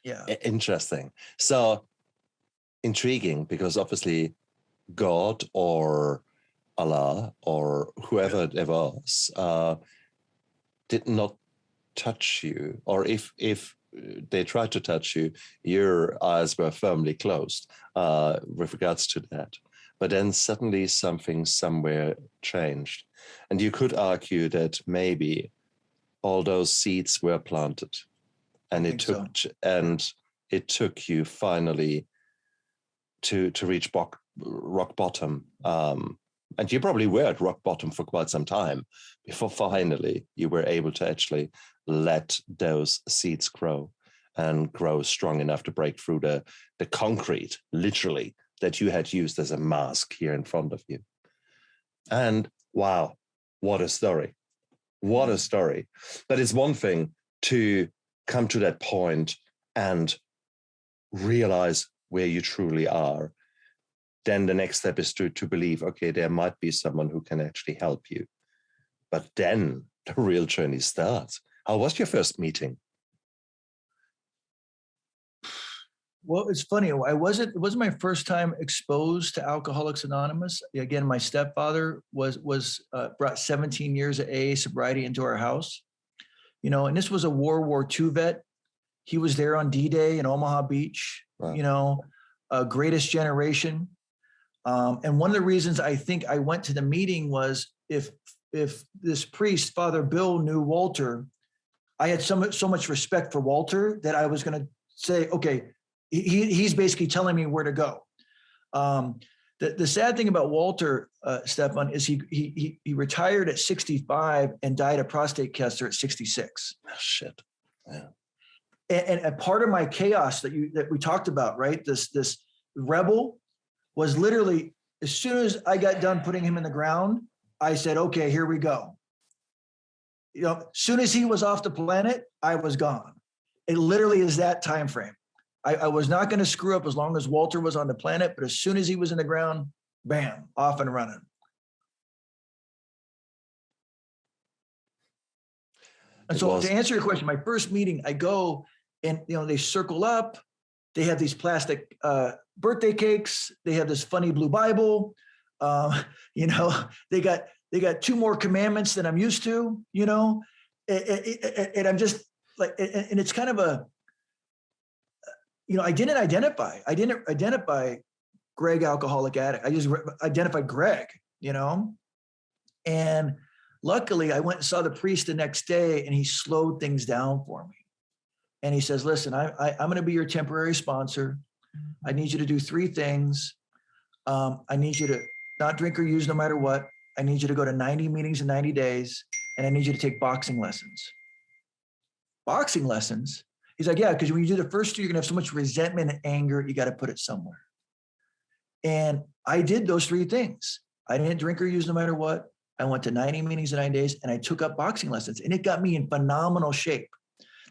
Speaker 2: Yeah.
Speaker 1: Interesting. So intriguing, because obviously God or Allah or whoever it was did not touch you, or if they tried to touch you, your eyes were firmly closed with regards to that. But then suddenly something somewhere changed. And you could argue that maybe all those seeds were planted, and it took you finally to reach rock bottom. And you probably were at rock bottom for quite some time before finally you were able to actually let those seeds grow and grow strong enough to break through the concrete, literally, that you had used as a mask here in front of you. And wow, what a story. What a story. But it's one thing to come to that point and realize where you truly are. Then the next step is to believe, okay, there might be someone who can actually help you. But then the real journey starts. How was your first meeting?
Speaker 2: Well, it's funny. It wasn't my first time exposed to Alcoholics Anonymous. Again, my stepfather brought 17 years of AA sobriety into our house, and this was a World War II vet. He was there on D-Day in Omaha Beach, wow. Greatest generation. And one of the reasons I think I went to the meeting was if this priest, Father Bill, knew Walter, I had so much respect for Walter that I was going to say, okay, he's basically telling me where to go. The sad thing about Walter, Stefan, is he retired at 65 and died of prostate cancer at 66.
Speaker 1: Oh, shit. Yeah.
Speaker 2: And a part of my chaos that we talked about, right? This rebel was literally, as soon as I got done putting him in the ground, I said, okay, here we go. As soon as he was off the planet, I was gone. It literally is that time frame. I was not going to screw up as long as Walter was on the planet, but as soon as he was in the ground, bam, off and running. And so to answer your question, my first meeting, I go and, they circle up. They have these plastic birthday cakes. They have this funny blue Bible. They got 2 more commandments than I'm used to, and I'm just like, and it's kind of a, I didn't identify Gregg alcoholic addict. I just identified Gregg, and luckily I went and saw the priest the next day, and he slowed things down for me. And he says, listen, I'm going to be your temporary sponsor. I need you to do 3 things. I need you to not drink or use no matter what. I need you to go to 90 meetings in 90 days. And I need you to take boxing lessons. Boxing lessons? He's like, yeah, because when you do the first 2, you're going to have so much resentment and anger, you got to put it somewhere. And I did those 3 things. I didn't drink or use no matter what. I went to 90 meetings in 9 days, and I took up boxing lessons, and it got me in phenomenal shape.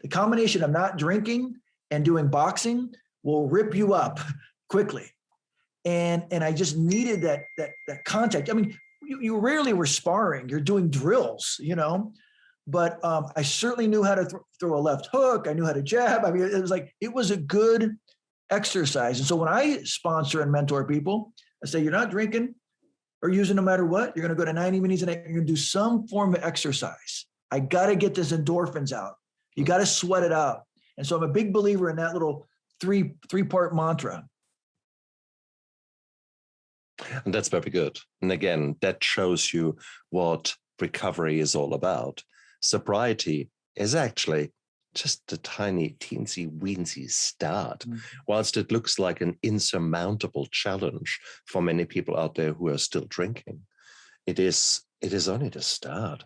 Speaker 2: The combination of not drinking and doing boxing will rip you up quickly. And I just needed that contact. I mean, you rarely were sparring. You're doing drills, but I certainly knew how to throw a left hook. I knew how to jab. I mean, it was a good exercise. And so when I sponsor and mentor people, I say, you're not drinking or using no matter what. You're going to go to 90 meetings and you're going to do some form of exercise. I got to get this endorphins out. You got to sweat it out. And so I'm a big believer in that little three-part mantra.
Speaker 1: And that's very good. And again, that shows you what recovery is all about. Sobriety is actually just a tiny, teensy, weensy start. Mm-hmm. Whilst it looks like an insurmountable challenge for many people out there who are still drinking, it is only the start.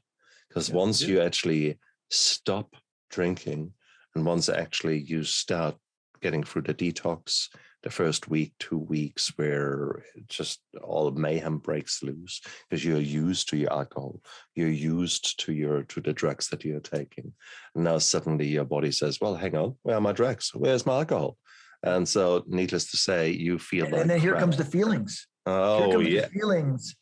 Speaker 1: Because once you actually stop drinking, and once actually you start getting through the detox, the first week, 2 weeks, where just all mayhem breaks loose because you're used to your alcohol, you're used to the drugs that you're taking. And now suddenly your body says, well, hang on, where are my drugs? Where's my alcohol? And so needless to say, you feel like
Speaker 2: and then here
Speaker 1: crap.
Speaker 2: comes the feelings.
Speaker 1: Oh,
Speaker 2: the feelings.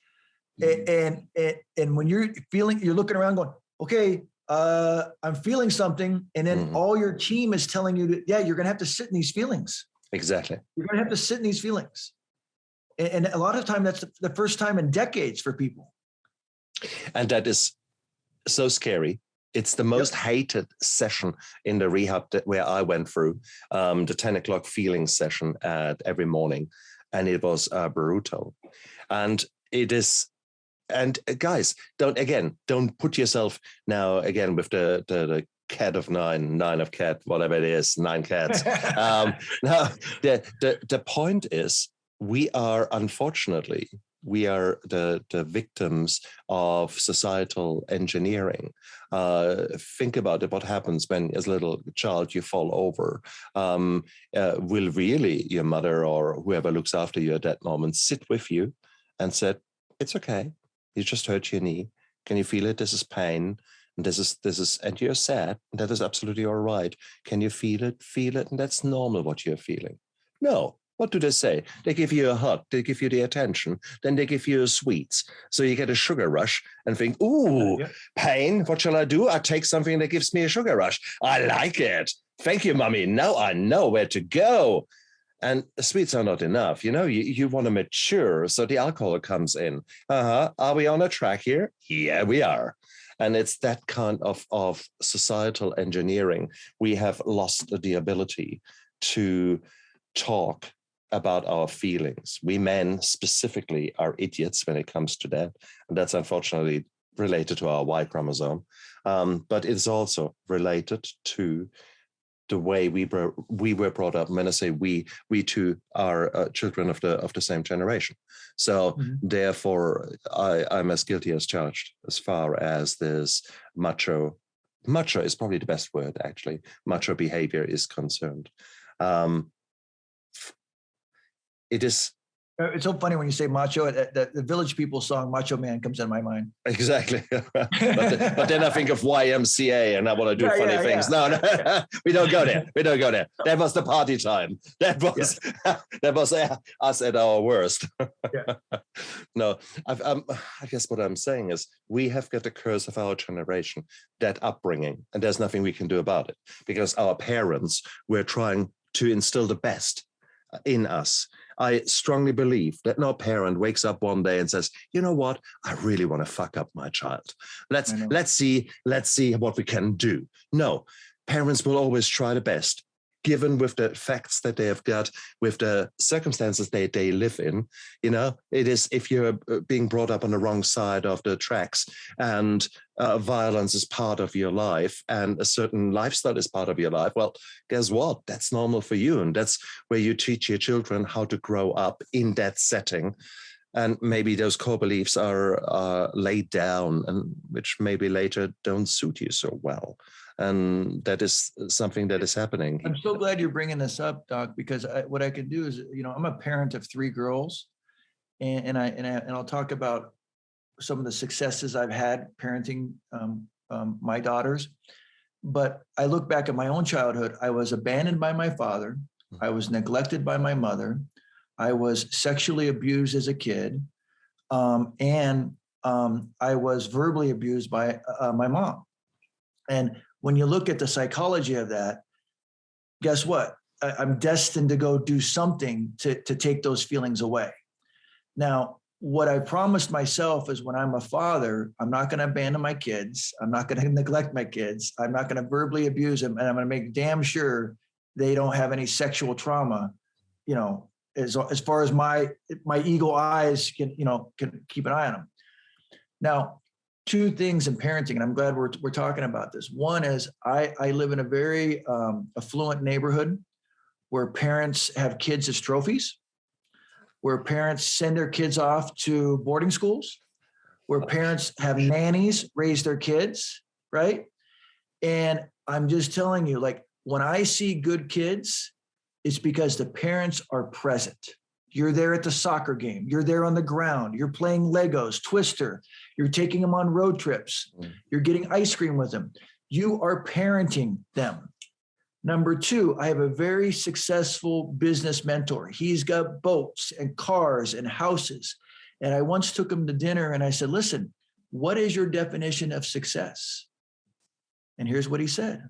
Speaker 2: And when you're feeling, you're looking around going, okay, I'm feeling something. And then all your team is telling you that, yeah, you're going to have to sit in these feelings.
Speaker 1: Exactly.
Speaker 2: You're going to have to sit in these feelings. And a lot of time, that's the first time in decades for people.
Speaker 1: And that is so scary. It's the most hated session in the rehab where I went through, the 10 o'clock feeling session every morning. And it was brutal. And it is, and guys, don't put yourself now again with the cat of nine of cat, whatever it is, 9 cats. Now, the point is, we are the victims of societal engineering. Think about it, what happens when as a little child you fall over. Will really your mother or whoever looks after you at that moment sit with you and said, it's okay, you just hurt your knee. Can you feel it? This is pain. And this is, and you're sad. And that is absolutely all right. Can you feel it? Feel it. And that's normal what you're feeling. No. What do they say? They give you a hug, they give you the attention, then they give you sweets. So you get a sugar rush and think, ooh, pain, what shall I do? I take something that gives me a sugar rush. I like it. Thank you, mommy. Now I know where to go. And sweets are not enough. You want to mature. So the alcohol comes in. Are we on a track here? Yeah, we are. And it's that kind of societal engineering. We have lost the ability to talk about our feelings. We men specifically are idiots when it comes to that. And that's unfortunately related to our Y chromosome. But it's also related to the way we were brought up. And when I say we too are children of the same generation. So therefore, I'm as guilty as charged as far as this macho is probably the best word, actually. Macho behavior is concerned. It is.
Speaker 2: It's so funny when you say macho. The Village People song "Macho Man" comes into my mind.
Speaker 1: Exactly, but then I think of YMCA and I want to do funny things. No, we don't go there. We don't go there. That was the party time. That was us at our worst. No, I guess what I'm saying is we have got the curse of our generation, that upbringing, and there's nothing we can do about it because our parents were trying to instill the best in us. I strongly believe that no parent wakes up one day and says, you know what, I really want to fuck up my child. Let's see what we can do. No, parents will always try the best, given with the facts that they have got, with the circumstances they live in. It is, if you're being brought up on the wrong side of the tracks and violence is part of your life and a certain lifestyle is part of your life, well, guess what? That's normal for you. And that's where you teach your children how to grow up in that setting. And maybe those core beliefs are laid down and which maybe later don't suit you so well. And that is something that is happening.
Speaker 2: I'm so glad you're bringing this up, Doc, because what I can do is, I'm a parent of 3 girls, and I'll talk about some of the successes I've had parenting my daughters. But I look back at my own childhood. I was abandoned by my father. I was neglected by my mother. I was sexually abused as a kid, and I was verbally abused by my mom. And when you look at the psychology of that, guess what? I'm destined to go do something to take those feelings away. Now, what I promised myself is when I'm a father, I'm not going to abandon my kids. I'm not going to neglect my kids. I'm not going to verbally abuse them. And I'm going to make damn sure they don't have any sexual trauma, as far as my eagle eyes can keep an eye on them. Now, 2 things in parenting, and I'm glad we're talking about this. One is I live in a very affluent neighborhood where parents have kids as trophies, where parents send their kids off to boarding schools, where parents have nannies raise their kids, right? And I'm just telling you, like, when I see good kids, it's because the parents are present. You're there at the soccer game. You're there on the ground. You're playing Legos, Twister. You're taking them on road trips. You're getting ice cream with them. You are parenting them. Number two, I have a very successful business mentor. He's got boats and cars and houses. And I once took him to dinner and I said, listen, what is your definition of success? And here's what he said: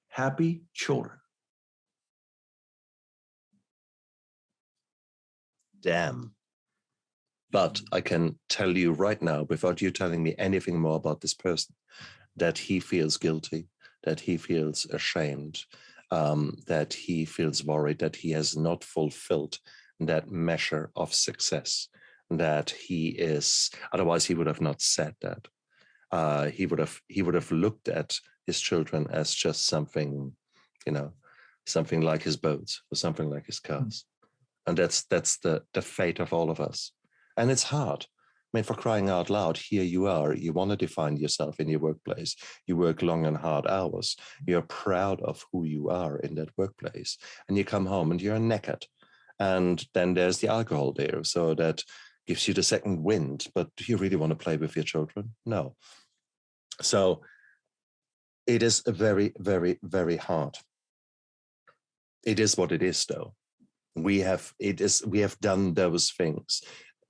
Speaker 2: happy children.
Speaker 1: Damn. But I can tell you right now, without you telling me anything more about this person, that he feels guilty, that he feels ashamed, that he feels worried that he has not fulfilled that measure of success, that he is, otherwise he would have not said that. He would have looked at his children as just something, something like his boats or something like his cars. And that's the fate of all of us. And it's hard. I mean, for crying out loud, here you are. You want to define yourself in your workplace. You work long and hard hours. You're proud of who you are in that workplace. And you come home and you're knackered. And then there's the alcohol there. So that gives you the second wind. But do you really want to play with your children? No. So it is very, very, very hard. It is what it is, though. We have done those things.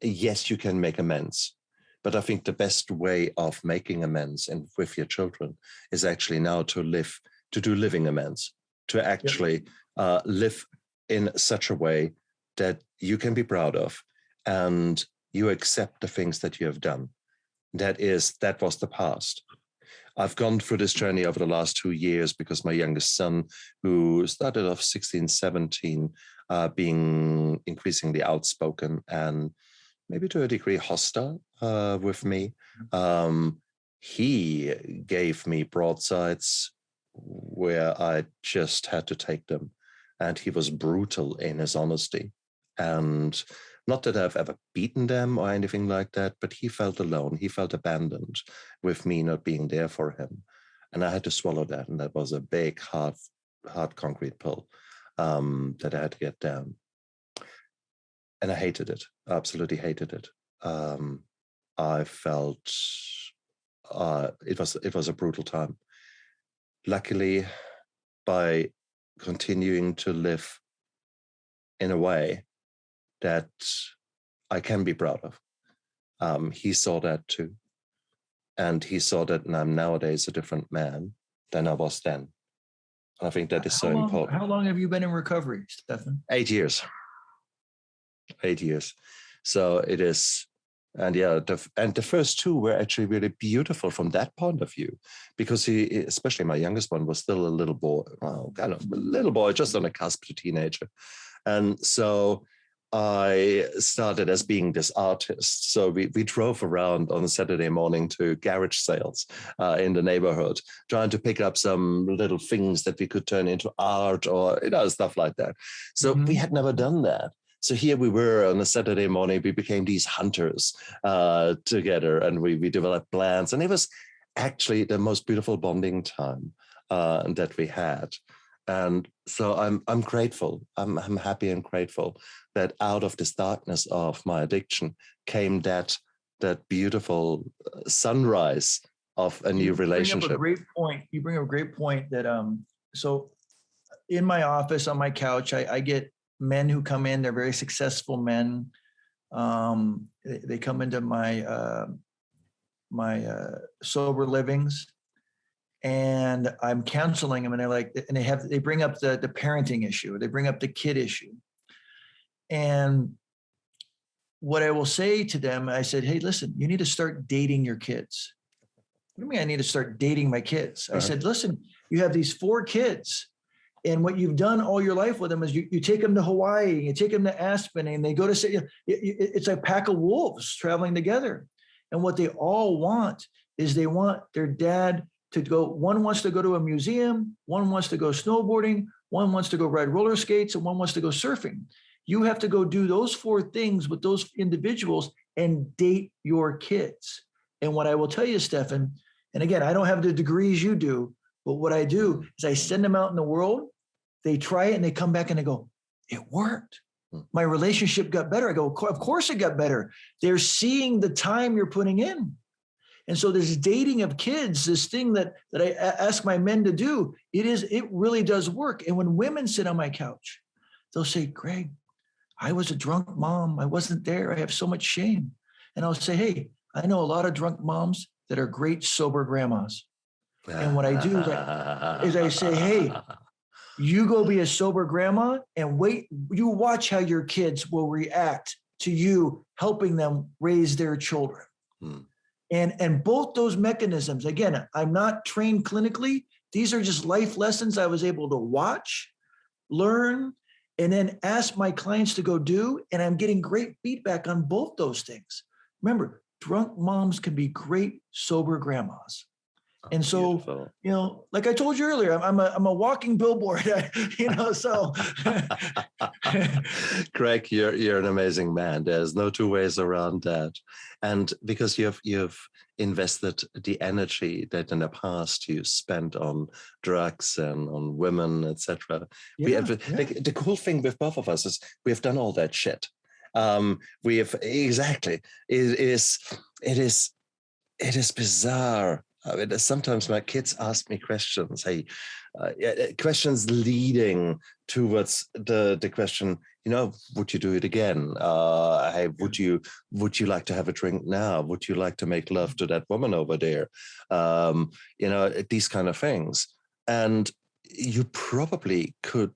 Speaker 1: Yes, you can make amends, but I think the best way of making amends and with your children is actually now to do living amends, to actually live in such a way that you can be proud of and you accept the things that you have done. That was the past. I've gone through this journey over the last 2 years because my youngest son, who started off 16, 17, being increasingly outspoken and maybe to a degree hostile with me. He gave me broadsides where I just had to take them. And he was brutal in his honesty. And not that I've ever beaten them or anything like that, but he felt alone. He felt abandoned with me not being there for him. And I had to swallow that. And that was a big, hard concrete pill that I had to get down. And I hated it, absolutely hated it. I felt it was a brutal time. Luckily, by continuing to live in a way that I can be proud of, he saw that too. And he saw that I'm nowadays a different man than I was then. I think that is so important.
Speaker 2: How long have you been in recovery, Stefan?
Speaker 1: 8 years. 8 years. So it is, and yeah, the first two were actually really beautiful from that point of view, because he, especially my youngest one, was still a little boy, kind of a little boy, just on the cusp of teenager. And so I started as being this artist. So we drove around on a Saturday morning to garage sales in the neighborhood, trying to pick up some little things that we could turn into art or stuff like that. So we had never done that. So here we were on a Saturday morning, we became these hunters together, and we developed plans. And it was actually the most beautiful bonding time that we had. And so I'm grateful. I'm happy and grateful that out of this darkness of my addiction came that beautiful sunrise of a new relationship.
Speaker 2: You bring up a great point that so in my office on my couch, I get men who come in. They're very successful men. They come into my sober livings, and I'm counseling them, and they bring up the parenting issue. They bring up the kid issue. And what I will say to them, I said, hey, listen, you need to start dating your kids. What do you mean I need to start dating my kids? I said, listen, you have these 4 kids. And what you've done all your life with them is you take them to Hawaii, you take them to Aspen, and they go to say, it's a pack of wolves traveling together. And what they all want is they want their dad to go. One wants to go to a museum, one wants to go snowboarding, one wants to go ride roller skates, and one wants to go surfing. You have to go do those 4 things with those individuals and date your kids. And what I will tell you, Stefan, and again, I don't have the degrees you do, but what I do is I send them out in the world, they try it, and they come back and they go, it worked. My relationship got better. I go, of course it got better. They're seeing the time you're putting in. And so this dating of kids, this thing that I ask my men to do, it really does work. And when women sit on my couch, they'll say, Gregg, I was a drunk mom. I wasn't there. I have so much shame. And I'll say, hey, I know a lot of drunk moms that are great sober grandmas. And what I do is I say, hey, you go be a sober grandma and you watch how your kids will react to you helping them raise their children. And both those mechanisms, again, I'm not trained clinically. These are just life lessons I was able to watch, learn, and then ask my clients to go do. And I'm getting great feedback on both those things. Remember, drunk moms can be great sober grandmas. And so, beautiful. Like I told you earlier, I'm a walking billboard, so.
Speaker 1: Gregg, you're an amazing man. There's no two ways around that. And because you've invested the energy that in the past you spent on drugs and on women, etc. The cool thing with both of us is we have done all that shit. We have exactly. It is bizarre. I mean, sometimes my kids ask me questions, questions leading towards the question, would you do it again? Hey, would you like to have a drink now? Would you like to make love to that woman over there? These kind of things. And you probably could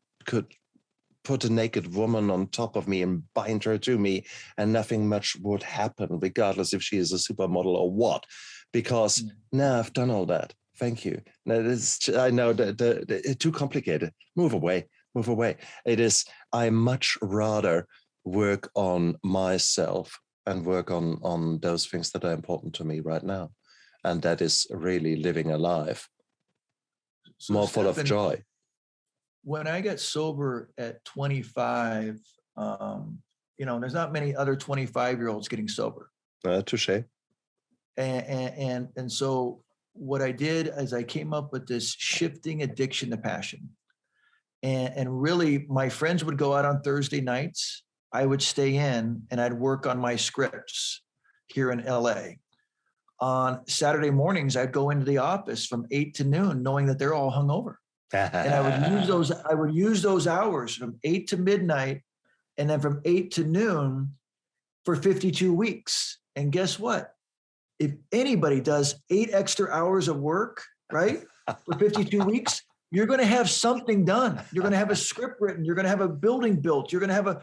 Speaker 1: put a naked woman on top of me and bind her to me, and nothing much would happen, regardless if she is a supermodel or what. Because now I've done all that. Thank you. Now, I know that it's too complicated. Move away. I much rather work on myself and work on those things that are important to me right now. And that is really living a life more full of joy.
Speaker 2: When I got sober at 25, there's not many other 25-year-olds getting sober.
Speaker 1: Touché.
Speaker 2: And so what I did is I came up with this shifting addiction to passion. And really, my friends would go out on Thursday nights. I would stay in and I'd work on my scripts here in LA. On Saturday mornings, I'd go into the office from 8 to noon, knowing that they're all hungover. And I would use those hours from 8 to midnight, and then from 8 to noon for 52 weeks. And guess what? If anybody does 8 extra hours of work, right, for 52 weeks, you're going to have something done. You're going to have a script written. You're going to have a building built. You're going to have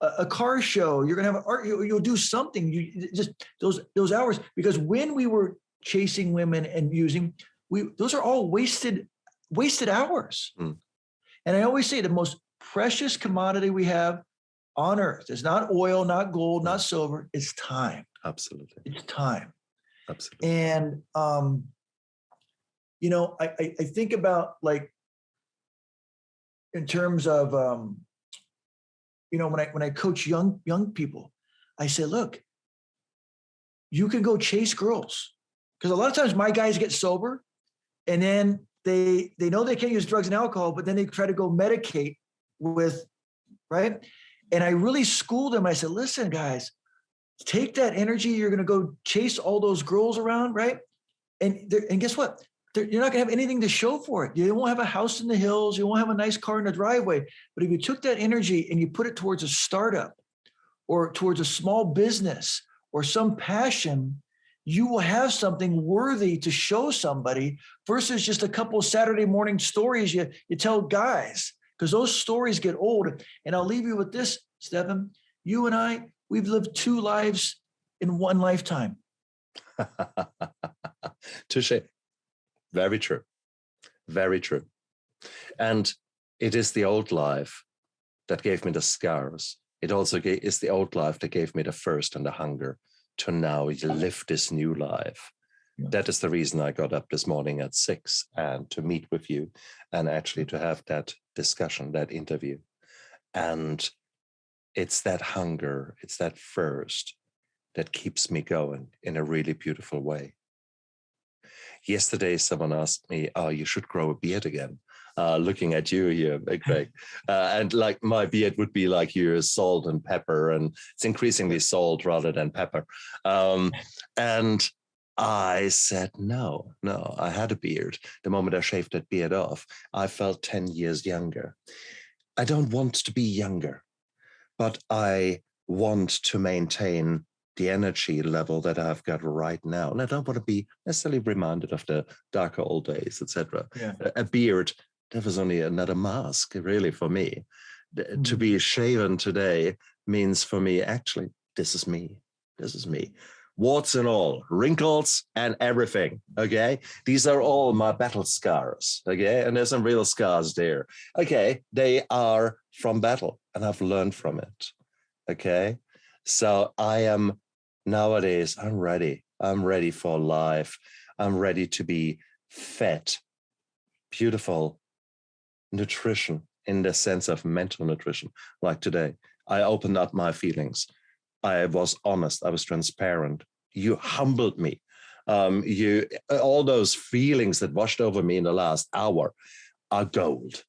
Speaker 2: a car show. You're going to have art. You'll do something. You just those hours, because when we were chasing women and using, those are all wasted hours. And I always say the most precious commodity we have on earth is not oil, not gold, not silver. It's time.
Speaker 1: Absolutely.
Speaker 2: It's time.
Speaker 1: Absolutely.
Speaker 2: And, I think about, like, in terms of, when I coach young people, I say, look, you can go chase girls. Because a lot of times my guys get sober and then they know they can't use drugs and alcohol, but then they try to go medicate with, right? And I really schooled them. I said, listen, guys, take that energy. You're going to go chase all those girls around, right? And guess what? You're not going to have anything to show for it. You won't have a house in the hills. You won't have a nice car in the driveway. But if you took that energy and you put it towards a startup or towards a small business or some passion, you will have something worthy to show somebody versus just a couple of Saturday morning stories you tell guys, because those stories get old. And I'll leave you with this, Stephan. You and I, we've lived 2 lives in one lifetime.
Speaker 1: Touche. Very true. Very true. And it is the old life that gave me the scars. It also is the old life that gave me the thirst and the hunger to now live this new life. Yeah. That is the reason I got up this morning at 6 and to meet with you and actually to have that discussion, that interview. And it's that hunger, it's that thirst that keeps me going in a really beautiful way. Yesterday, someone asked me, oh, you should grow a beard again. Looking at you here, Gregg. And like my beard would be like your salt and pepper, and it's increasingly salt rather than pepper. And I said, no, I had a beard. The moment I shaved that beard off, I felt 10 years younger. I don't want to be younger, but I want to maintain the energy level that I've got right now. And I don't want to be necessarily reminded of the darker old days, etc.
Speaker 2: Yeah.
Speaker 1: A beard, that was only another mask, really, for me. Mm-hmm. To be shaven today means for me, actually, this is me. This is me. Warts and all, wrinkles and everything, okay? These are all my battle scars, okay? And there's some real scars there. Okay, they are from battle, and I've learned from it, okay? So I am, nowadays, I'm ready. I'm ready for life. I'm ready to be fed, beautiful nutrition in the sense of mental nutrition, like today. I opened up my feelings. I was honest. I was transparent. You humbled me. All those feelings that washed over me in the last hour are gold,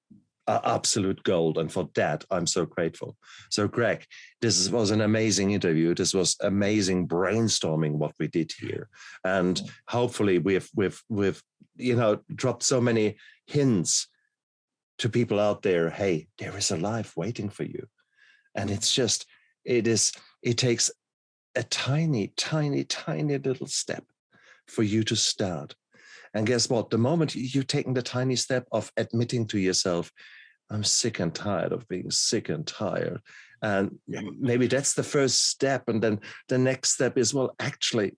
Speaker 1: are absolute gold. And for that, I'm so grateful. So, Gregg, this was an amazing interview. This was amazing brainstorming what we did here. And hopefully we've dropped so many hints to people out there. Hey, there is a life waiting for you. And it's just, it takes a tiny, tiny, tiny little step for you to start. And guess what? The moment you've taken the tiny step of admitting to yourself, I'm sick and tired of being sick and tired. And maybe that's the first step. And then the next step is, well, actually,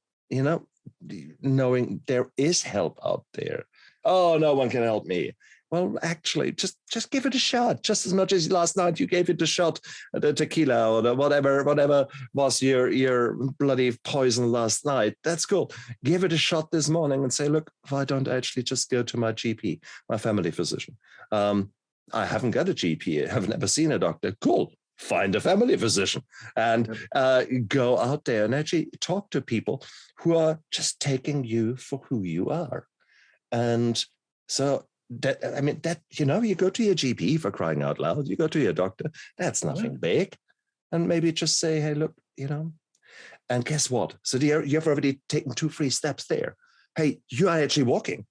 Speaker 1: knowing there is help out there. Oh, no one can help me. Well, actually, just give it a shot. Just as much as last night you gave it a shot, the tequila or the whatever was your bloody poison last night. That's cool. Give it a shot this morning and say, look, why don't I actually just go to my GP, my family physician? I haven't got a GP. I've never seen a doctor. Cool. Find a family physician and go out there and actually talk to people who are just taking you for who you are. And so you go to your GP, for crying out loud, you go to your doctor, that's nothing big. And maybe just say, hey, look, and guess what? So you've already taken 2 free steps there. Hey, you are actually walking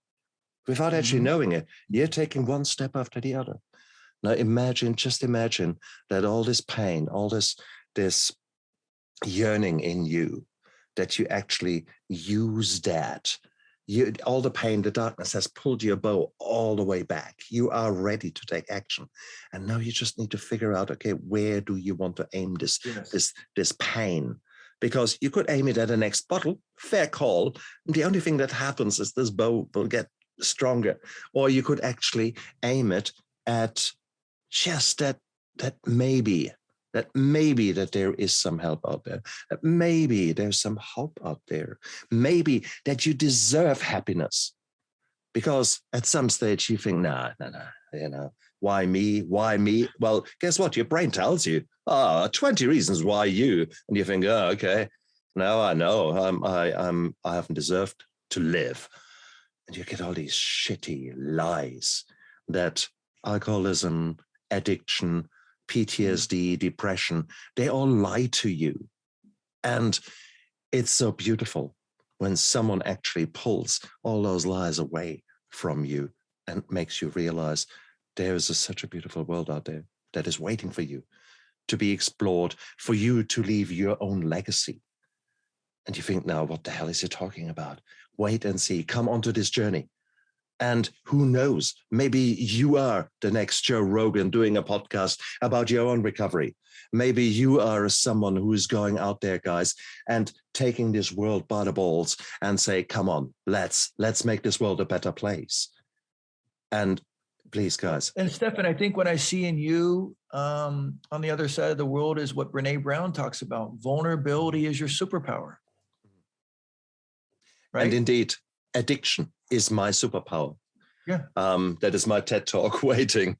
Speaker 1: without actually knowing it. You're taking one step after the other. Now just imagine that all this pain, all this yearning in you, that you actually use that. All the pain, the darkness has pulled your bow all the way back. You are ready to take action. And now you just need to figure out, okay, where do you want to aim this pain? Because you could aim it at the next bottle, fair call. The only thing that happens is this bow will get stronger. Or you could actually aim it at just that maybe that there is some help out there, that maybe there's some hope out there, maybe that you deserve happiness. Because at some stage you think, nah, why me? Well, guess what? Your brain tells you, 20 reasons why you, and you think, oh, okay, now I know I haven't deserved to live. And you get all these shitty lies that alcoholism, addiction, PTSD, depression, they all lie to you. And it's so beautiful when someone actually pulls all those lies away from you and makes you realize there is such a beautiful world out there that is waiting for you to be explored, for you to leave your own legacy. And you think, now, what the hell is he talking about? Wait and see. Come onto this journey. And who knows, maybe you are the next Joe Rogan doing a podcast about your own recovery. Maybe you are someone who is going out there, guys, and taking this world by the balls and say, come on, let's make this world a better place. And please, guys.
Speaker 2: And Stefan, I think what I see in you on the other side of the world is what Brene Brown talks about. Vulnerability is your superpower. Right?
Speaker 1: And indeed, addiction is my superpower.
Speaker 2: Yeah.
Speaker 1: That is my TED talk waiting.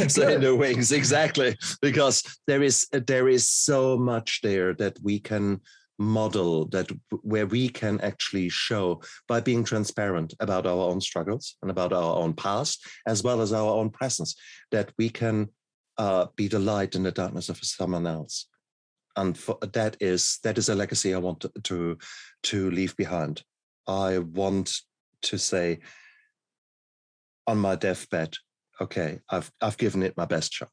Speaker 1: So in the wings, exactly. Because there is so much there that we can model, where we can actually show by being transparent about our own struggles and about our own past, as well as our own presence, that we can be the light in the darkness of someone else. And that is a legacy I want to leave behind. I want to say on my deathbed, okay, I've given it my best shot.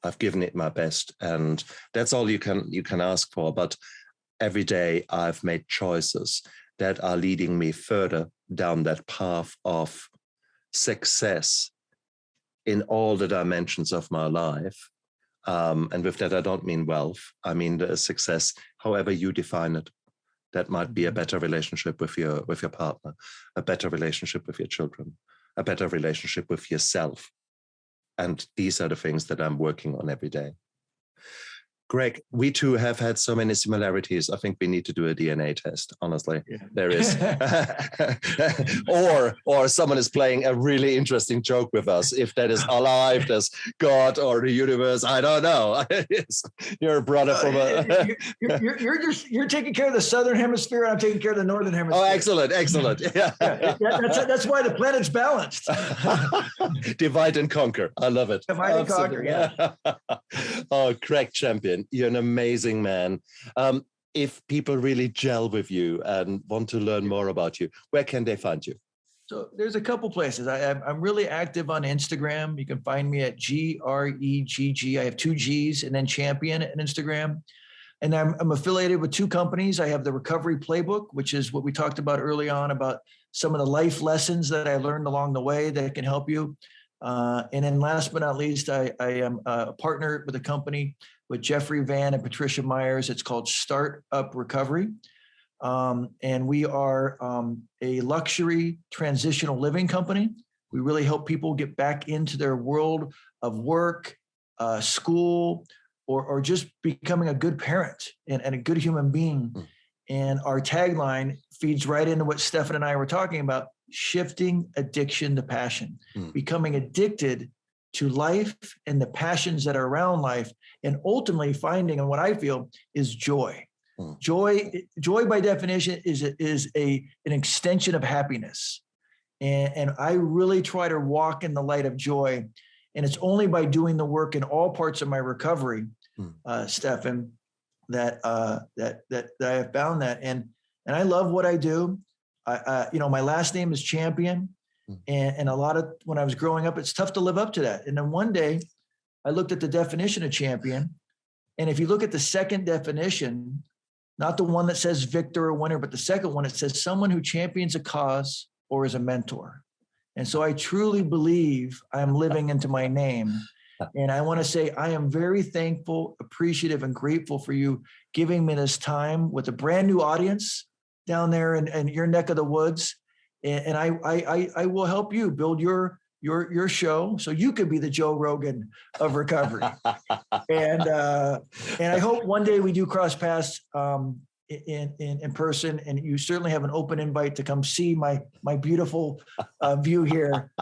Speaker 1: I've given it my best, and that's all you can ask for. But every day I've made choices that are leading me further down that path of success in all the dimensions of my life. And with that, I don't mean wealth. I mean the success, however you define it. That might be a better relationship with your partner, a better relationship with your children, a better relationship with yourself. And these are the things that I'm working on every day. Gregg, we two have had so many similarities. I think we need to do a DNA test, honestly. Yeah. There is. or someone is playing a really interesting joke with us. If that is alive, there's God or the universe, I don't know. You're a brother from a...
Speaker 2: You're taking care of the southern hemisphere, and I'm taking care of the northern hemisphere.
Speaker 1: Oh, excellent. Yeah.
Speaker 2: That's why the planet's balanced.
Speaker 1: Divide and conquer. I love it.
Speaker 2: Divide and conquer, yeah.
Speaker 1: Oh, Gregg Champion, you're an amazing man. If people really gel with you and want to learn more about you, where can they find you?
Speaker 2: So there's a couple places. I'm really active on Instagram. You can find me at Gregg. I have 2 G's and then Champion at Instagram. And I'm affiliated with 2 companies. I have the Recovery Playbook, which is what we talked about early on about some of the life lessons that I learned along the way that can help you. And then last but not least, I am a partner with a company with Jeffrey Van and Patricia Myers. It's called Startup Recovery. And we are a luxury transitional living company. We really help people get back into their world of work, school, or just becoming a good parent and a good human being. And our tagline feeds right into what Stefan and I were talking about: shifting addiction to passion, becoming addicted to life and the passions that are around life, and ultimately finding, and what I feel is joy. Joy by definition is an extension of happiness. And I really try to walk in the light of joy. And it's only by doing the work in all parts of my recovery, Stefan, that I have found that. And I love what I do. My last name is Champion. And a lot of, when I was growing up, it's tough to live up to that. And then one day I looked at the definition of champion. And if you look at the second definition, not the one that says victor or winner, but the second one, it says someone who champions a cause or is a mentor. And so I truly believe I'm living into my name. And I want to say I am very thankful, appreciative, and grateful for you giving me this time with a brand new audience down there in your neck of the woods. And I will help you build your show so you could be the Joe Rogan of recovery. And I hope one day we do cross paths in person, and you certainly have an open invite to come see my beautiful view here.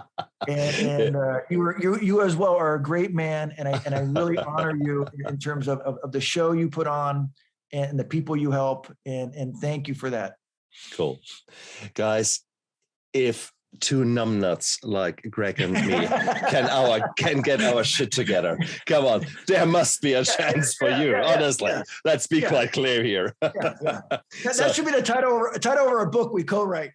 Speaker 2: And you as well are a great man, and I really honor you in terms of the show you put on and the people you help, and thank you for that.
Speaker 1: Cool. Guys, if 2 numbnuts like Gregg and me can get our shit together, come on, there must be a chance for you. Honestly, let's be quite clear here.
Speaker 2: That should be the title of a book we co-write.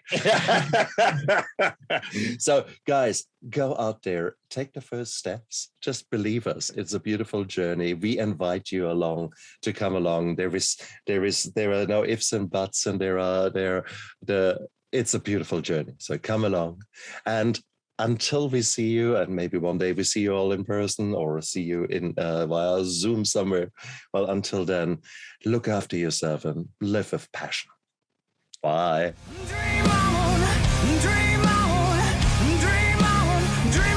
Speaker 1: So guys, go out there, take the first steps. Just believe us. It's a beautiful journey. We invite you along to come along. There are no ifs and buts, and it's a beautiful journey. So come along. And until we see you, and maybe one day we see you all in person or see you in via Zoom somewhere. Well, until then, look after yourself and live with passion. Bye. Dream on, dream on, dream on, dream